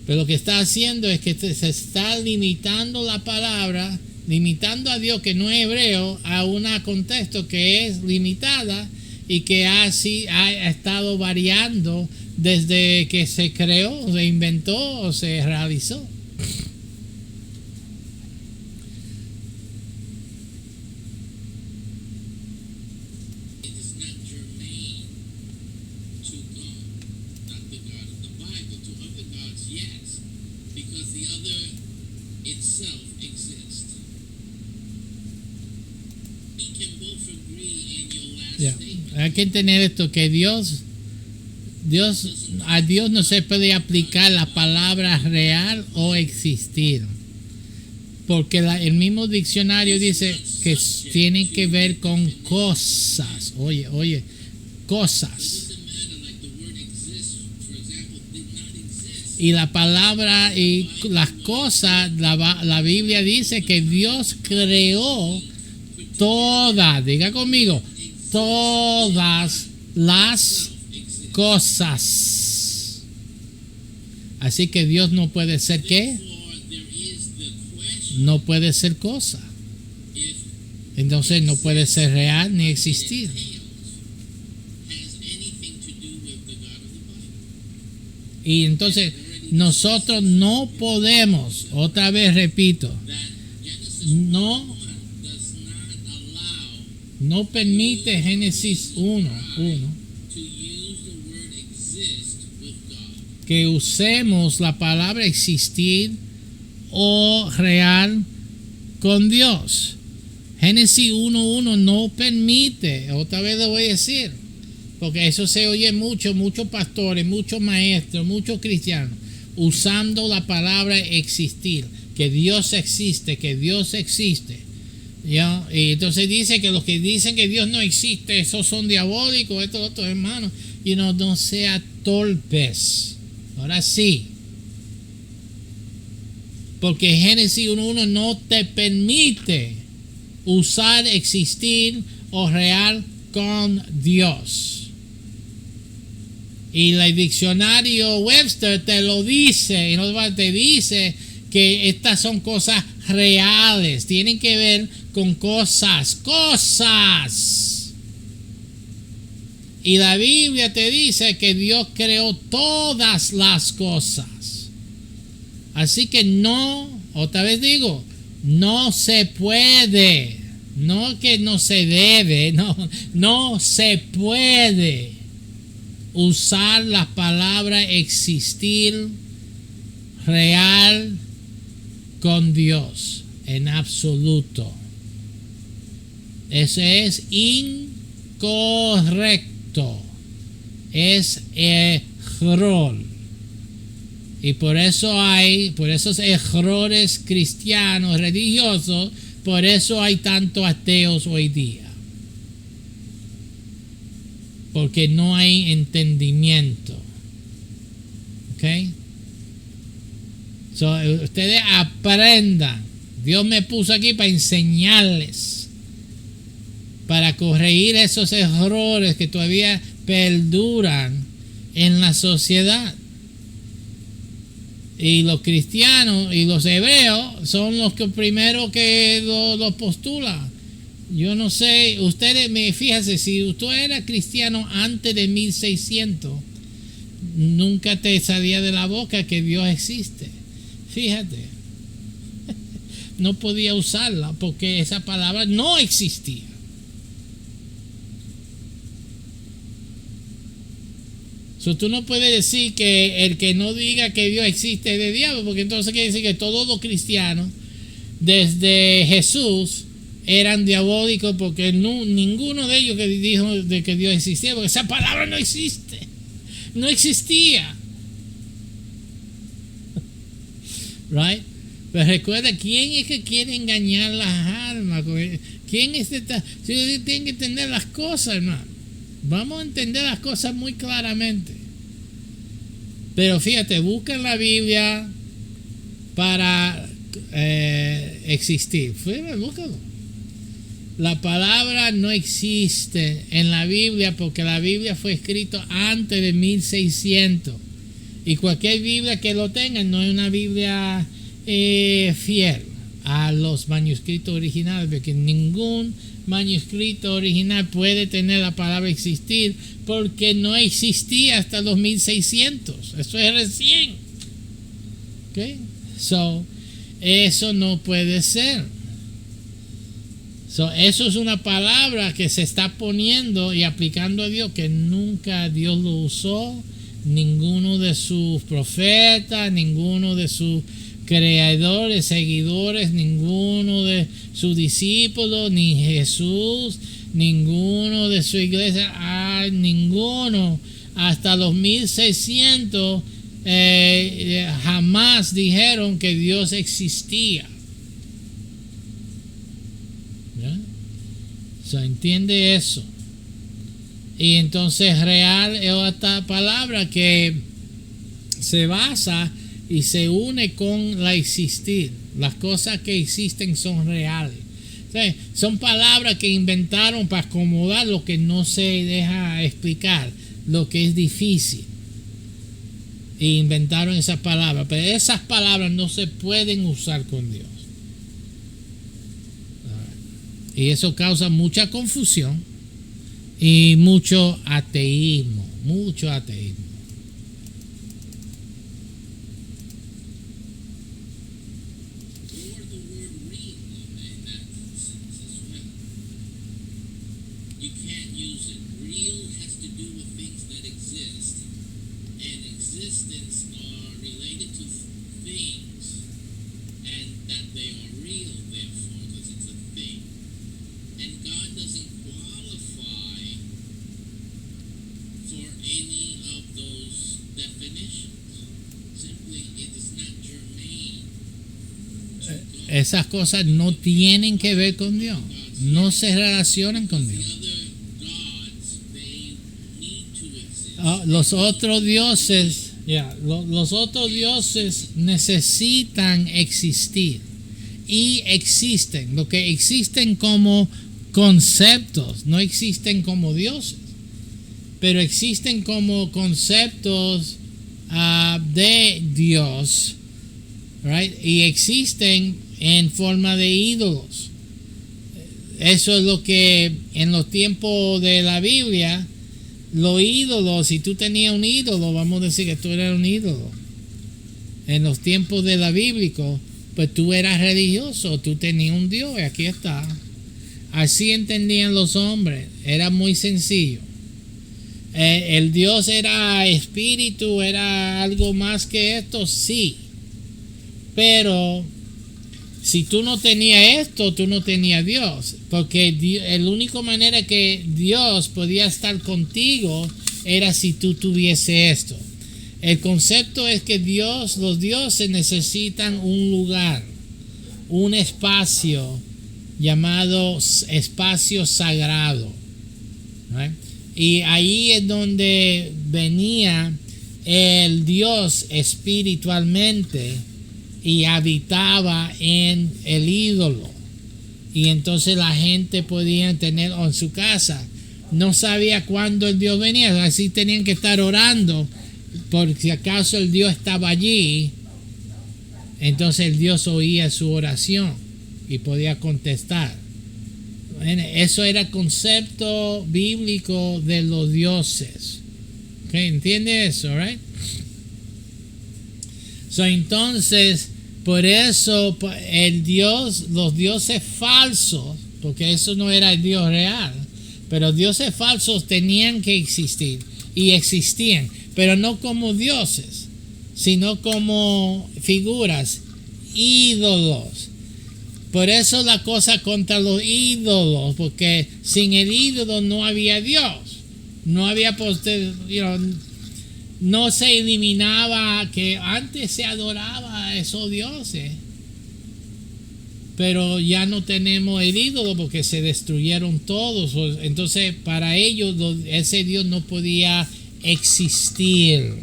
A: Pero lo que está haciendo es que se está limitando la palabra, limitando a Dios, que no es hebreo, a un contexto que es limitada y que así ha estado variando desde que se creó, se inventó o se realizó. Hay que entender esto, que a Dios no se puede aplicar la palabra real o existir, porque el mismo diccionario dice que tiene que ver con cosas. Oye, cosas. Y la palabra y las cosas, la Biblia dice que Dios creó todas, diga conmigo, todas las cosas. Así que Dios no puede ser ¿qué? No puede ser cosa. Entonces no puede ser real ni existir. Y entonces nosotros no podemos, otra vez repito, no permite Génesis 1 que usemos la palabra existir o real con Dios. Génesis 1:1 no permite, otra vez lo voy a decir, porque eso se oye muchos pastores, muchos maestros, muchos cristianos usando la palabra existir, que Dios existe, ¿ya? Y entonces dice que los que dicen que Dios no existe, esos son diabólicos, estos otros hermanos, y no sea torpes. Ahora sí, porque Génesis 1:1 no te permite usar existir o real con Dios. Y el diccionario Webster te lo dice, y te dice que estas son cosas reales, tienen que ver con cosas. Y la Biblia te dice que Dios creó todas las cosas. Así que otra vez digo, no se puede, no que no se debe, no se puede usar la palabra existir real con Dios en absoluto. Eso es incorrecto, es error. Y por esos errores cristianos, religiosos, por eso hay tantos ateos hoy día. Porque no hay entendimiento. ¿Ok? Ustedes aprendan. Dios me puso aquí para enseñarles, para corregir esos errores que todavía perduran en la sociedad. Y los cristianos y los hebreos son los que primero que lo postulan. Yo no sé, fíjense, si usted era cristiano antes de 1600, nunca te salía de la boca que Dios existe. Fíjate, no podía usarla porque esa palabra no existía. Tú no puedes decir que el que no diga que Dios existe es de diablo, porque entonces quiere decir que todos los cristianos desde Jesús eran diabólicos, porque ninguno de ellos que dijo de que Dios existía, porque esa palabra no existía. Right? Pero recuerda, ¿quién es que quiere engañar las almas? ¿Quién es esta? Tienen que entender las cosas, hermano. Vamos a entender las cosas muy claramente. Pero fíjate, busca en la Biblia para existir. Búscalo. La palabra no existe en la Biblia porque la Biblia fue escrita antes de 1600. Y cualquier Biblia que lo tenga no es una Biblia fiel a los manuscritos originales, porque ningún manuscrito original puede tener la palabra existir porque no existía hasta los 1600. Eso es recién. ¿Okay? So, eso no puede ser. So, eso es una palabra que se está poniendo y aplicando a Dios que nunca Dios lo usó. Ninguno de sus profetas, ninguno de sus creadores, seguidores, ninguno de sus discípulos, ni Jesús, ninguno de su iglesia, ninguno hasta los 1600 jamás dijeron que Dios existía. ¿Ya? So, entiende eso. Y entonces real es otra palabra que se basa y se une con la existir. Las cosas que existen son reales. O sea, son palabras que inventaron para acomodar lo que no se deja explicar, lo que es difícil. Y inventaron esas palabras. Pero esas palabras no se pueden usar con Dios. Y eso causa mucha confusión y mucho ateísmo. Mucho ateísmo. Esas cosas no tienen que ver con Dios. No se relacionan con Dios. Los otros dioses, los otros dioses necesitan existir. Y existen. Lo que existen como conceptos, no existen como dioses. Pero existen como conceptos de Dios. Right? Y existen en forma de ídolos. Eso es lo que en los tiempos de la Biblia, los ídolos, si tú tenías un ídolo, vamos a decir que tú eras un ídolo. En los tiempos de la bíblico, pues tú eras religioso, tú tenías un Dios y aquí está. Así entendían los hombres, era muy sencillo. El Dios era espíritu, era algo más que esto, sí. Pero si tú no tenías esto, tú no tenías Dios. Porque la única manera que Dios podía estar contigo era si tú tuviese esto. El concepto es que los dioses necesitan un lugar, un espacio llamado espacio sagrado. ¿Right? Y ahí es donde venía el Dios espiritualmente y habitaba en el ídolo. Y entonces la gente podía tener en su casa. No sabía cuándo el Dios venía, así tenían que estar orando por si acaso el Dios estaba allí. Entonces el Dios oía su oración y podía contestar. Eso era el concepto bíblico de los dioses. ¿Okay? ¿Entiende eso? Right? So, entonces, por eso los dioses falsos, porque eso no era el Dios real, pero dioses falsos tenían que existir y existían, pero no como dioses, sino como figuras, ídolos. Por eso la cosa contra los ídolos, porque sin el ídolo no había Dios, no había no se eliminaba, que antes se adoraba a esos dioses, pero ya no tenemos el ídolo porque se destruyeron todos. Entonces para ellos ese Dios no podía existir.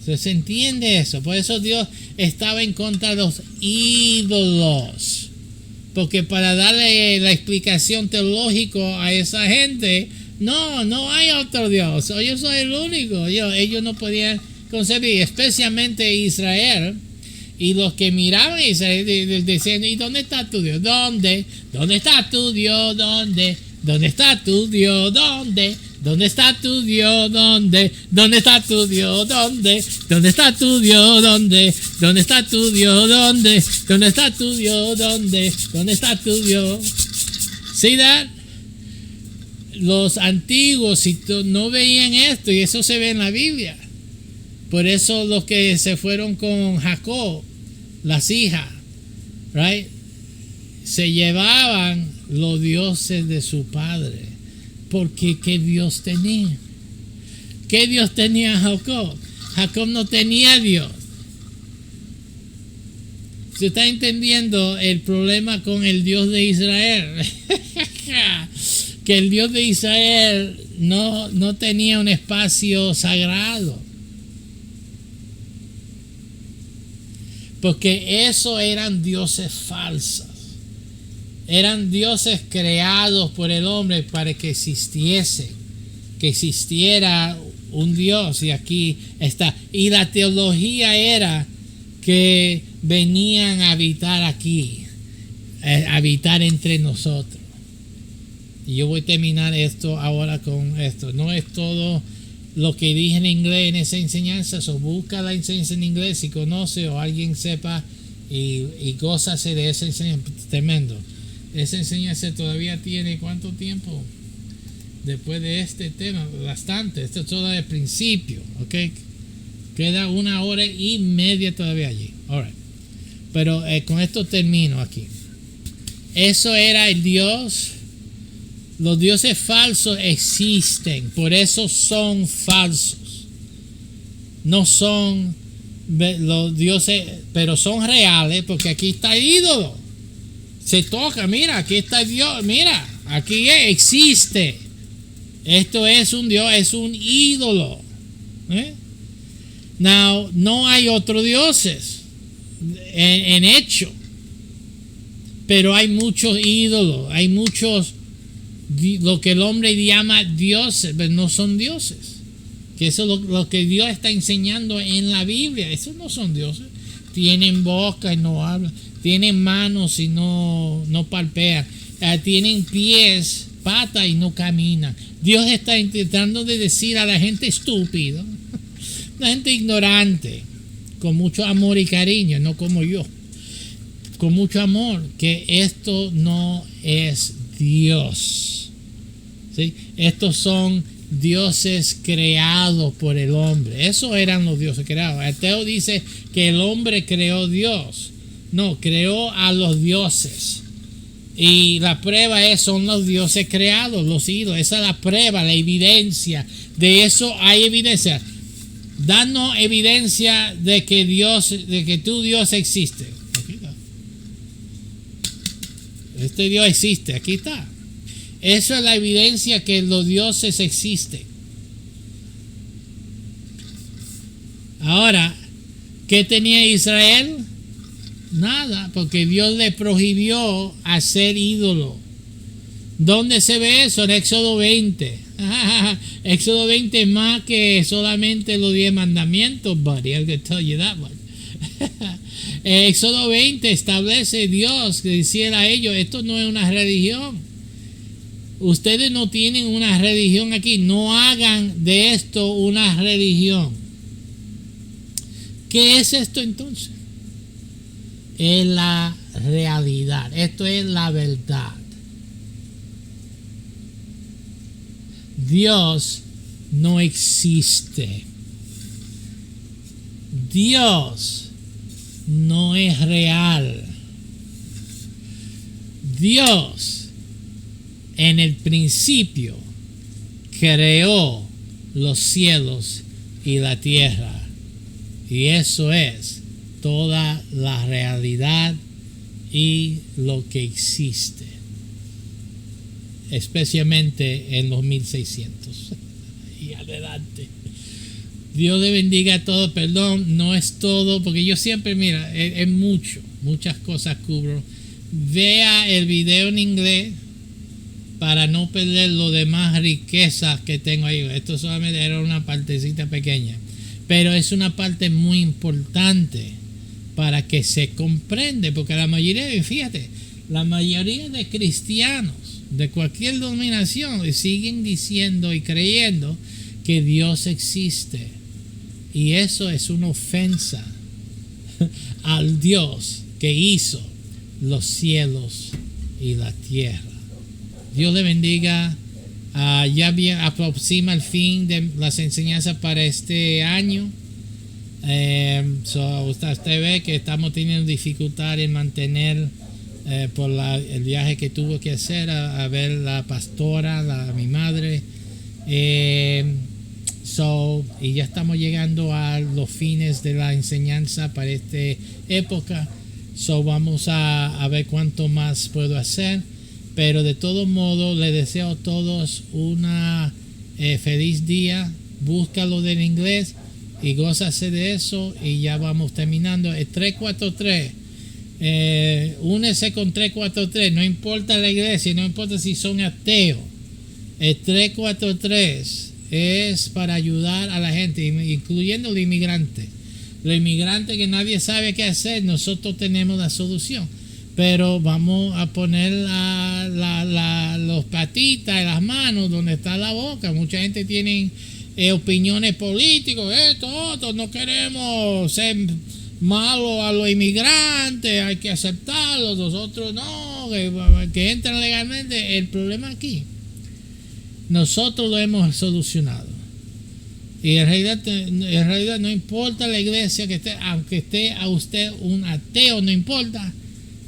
A: Se entiende eso. Por eso Dios estaba en contra de los ídolos. Porque para darle la explicación teológica a esa gente, no hay otro Dios. Yo soy el único. Ellos no podían concebir, especialmente Israel. Y los que miraban a Israel decían, ¿y dónde está tu Dios? ¿Dónde? ¿Dónde está tu Dios? ¿Dónde? ¿Dónde está tu Dios? ¿Dónde? ¿Dónde está tu Dios? ¿Dónde? ¿Dónde está tu Dios? ¿Dónde? ¿Dónde está tu Dios? ¿Dónde? ¿Dónde está tu Dios? ¿Dónde? ¿Dónde está tu Dios? ¿Dónde? ¿Dónde está tu Dios? See that? Los antiguos no veían esto, y eso se ve en la Biblia. Por eso los que se fueron con Jacob, las hijas, right, se llevaban los dioses de su padre. Porque ¿qué Dios tenía? ¿Qué Dios tenía Jacob? Jacob no tenía Dios. ¿Se está entendiendo el problema con el Dios de Israel? Que el Dios de Israel no tenía un espacio sagrado. Porque eso eran dioses falsos. Eran dioses creados por el hombre para que existiera un Dios. Y aquí está. Y la teología era que venían a habitar aquí, a habitar entre nosotros. Y yo voy a terminar esto ahora con esto. No es todo lo que dije en inglés en esa enseñanza. Busca la enseñanza en inglés si conoce o alguien sepa y gózase de esa enseñanza. Tremendo. Esa enseñanza todavía tiene ¿cuánto tiempo? Después de este tema, bastante. Esto es todo el principio, ¿ok? Queda 1 hora y media todavía allí. All right. Pero con esto termino aquí. Eso era el Dios. Los dioses falsos existen, por eso son falsos. No son los dioses, pero son reales, porque aquí está el ídolo. Se toca, mira, aquí está Dios, mira, aquí existe. Esto es un Dios, es un ídolo. Now, no hay otros dioses en hecho, pero hay muchos ídolos, hay muchos, lo que el hombre llama dioses, pero no son dioses. Que eso es lo que Dios está enseñando en la Biblia. Esos no son dioses. Tienen boca y no hablan. Tienen manos y no palpean. Tienen pies, patas y no caminan. Dios está intentando de decir a la gente estúpida, la gente ignorante, con mucho amor y cariño, no como yo, con mucho amor, que esto no es Dios. ¿Sí? Estos son dioses creados por el hombre. Esos eran los dioses creados. El ateo dice que el hombre creó Dios. No, creó a los dioses. Y la prueba son los dioses creados, los ídolos. Esa es la prueba, la evidencia. De eso hay evidencia. Danos evidencia de que tu Dios existe. Aquí está. Este Dios existe, aquí está. Eso es la evidencia que los dioses existen. Ahora, ¿qué tenía Israel? Nada, porque Dios le prohibió hacer ídolo. ¿Dónde se ve eso? En Éxodo 20. Éxodo 20 es más que solamente los 10 mandamientos, buddy. I'm going to tell you that one. Éxodo 20 establece Dios que decía a ellos, esto no es una religión. Ustedes no tienen una religión aquí. No hagan de esto una religión. ¿Qué es esto entonces? Es la realidad. Esto es la verdad. Dios no existe. Dios no es real. Dios en el principio creó los cielos y la tierra. Y eso es toda la realidad y lo que existe, especialmente en los 1600 y adelante. Dios le bendiga a todos. Perdón, no es todo, porque yo siempre, mira, es muchas cosas cubro. Vea el video en inglés para no perder lo demás riquezas que tengo ahí. Esto solamente era una partecita pequeña, pero es una parte muy importante para que se comprende, porque la mayoría, fíjate, la mayoría de cristianos de cualquier denominación siguen diciendo y creyendo que Dios existe, y eso es una ofensa al Dios que hizo los cielos y la tierra. Dios le bendiga. Ya bien aproxima el fin de las enseñanzas para este año. Usted ve que estamos teniendo dificultad en mantener por el viaje que tuvo que hacer a ver la pastora, mi madre. Y ya estamos llegando a los fines de la enseñanza para esta época. Vamos a ver cuánto más puedo hacer. Pero de todos modos, les deseo a todos una feliz día. Búscalo del inglés y gózase de eso. Y ya vamos terminando. El 343. Únese con 343. No importa la iglesia, no importa si son ateos. El 343 es para ayudar a la gente, incluyendo los inmigrantes. Los inmigrantes que nadie sabe qué hacer, nosotros tenemos la solución. Pero vamos a poner los patitas y las manos donde está la boca. Mucha gente tiene opiniones políticas, esto, no queremos ser malos a los inmigrantes, hay que aceptarlos, nosotros no, que entran legalmente. El problema aquí, nosotros lo hemos solucionado. Y en realidad no importa la iglesia que esté, aunque esté a usted un ateo, no importa.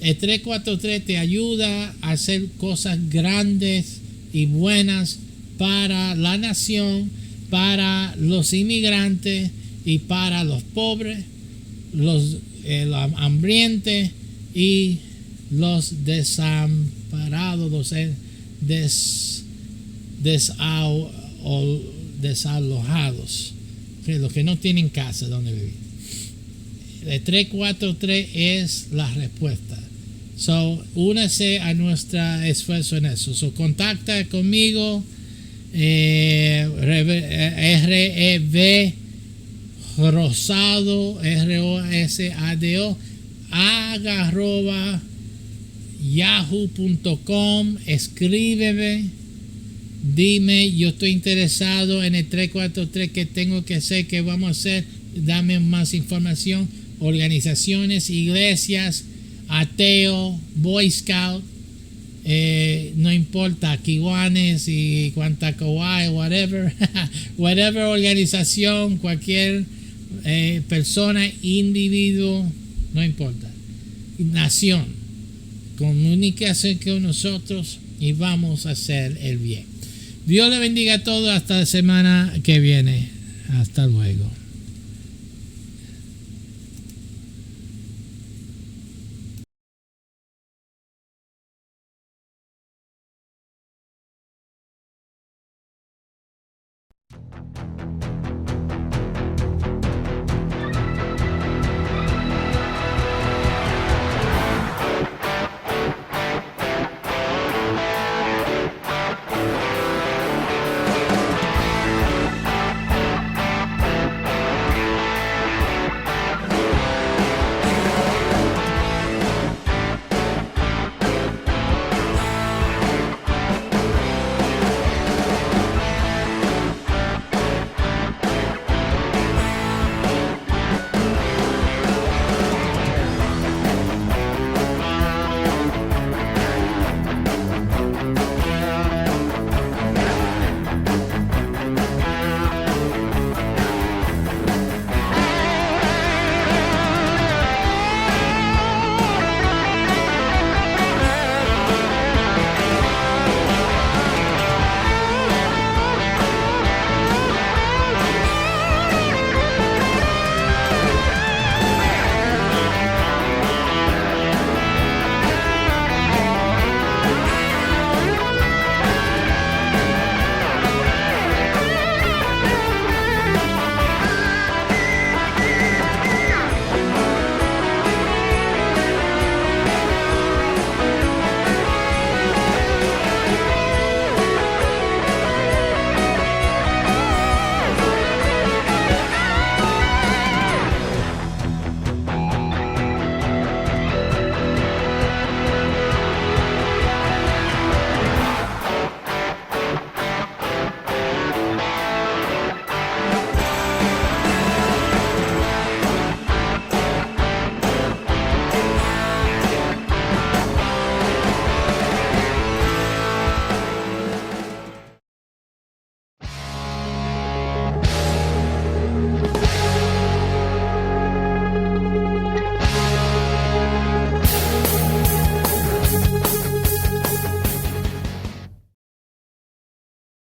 A: El 343 te ayuda a hacer cosas grandes y buenas para la nación, para los inmigrantes y para los pobres, los hambrientos y los desamparados, los desalojados, los que no tienen casa donde vivir. El 343 es la respuesta. Únase a nuestro esfuerzo en eso. Contacta conmigo, REV Rosado, ROSADO, @yahoo.com. Escríbeme, dime, yo estoy interesado en el 343, qué tengo que hacer, qué vamos a hacer, dame más información. Organizaciones, iglesias, ateo, Boy Scout, no importa, Kiwanis y Cuantacoway, whatever, whatever organización, cualquier persona, individuo, no importa, nación, comuníquese con nosotros y vamos a hacer el bien. Dios le bendiga a todos hasta la semana que viene. Hasta luego.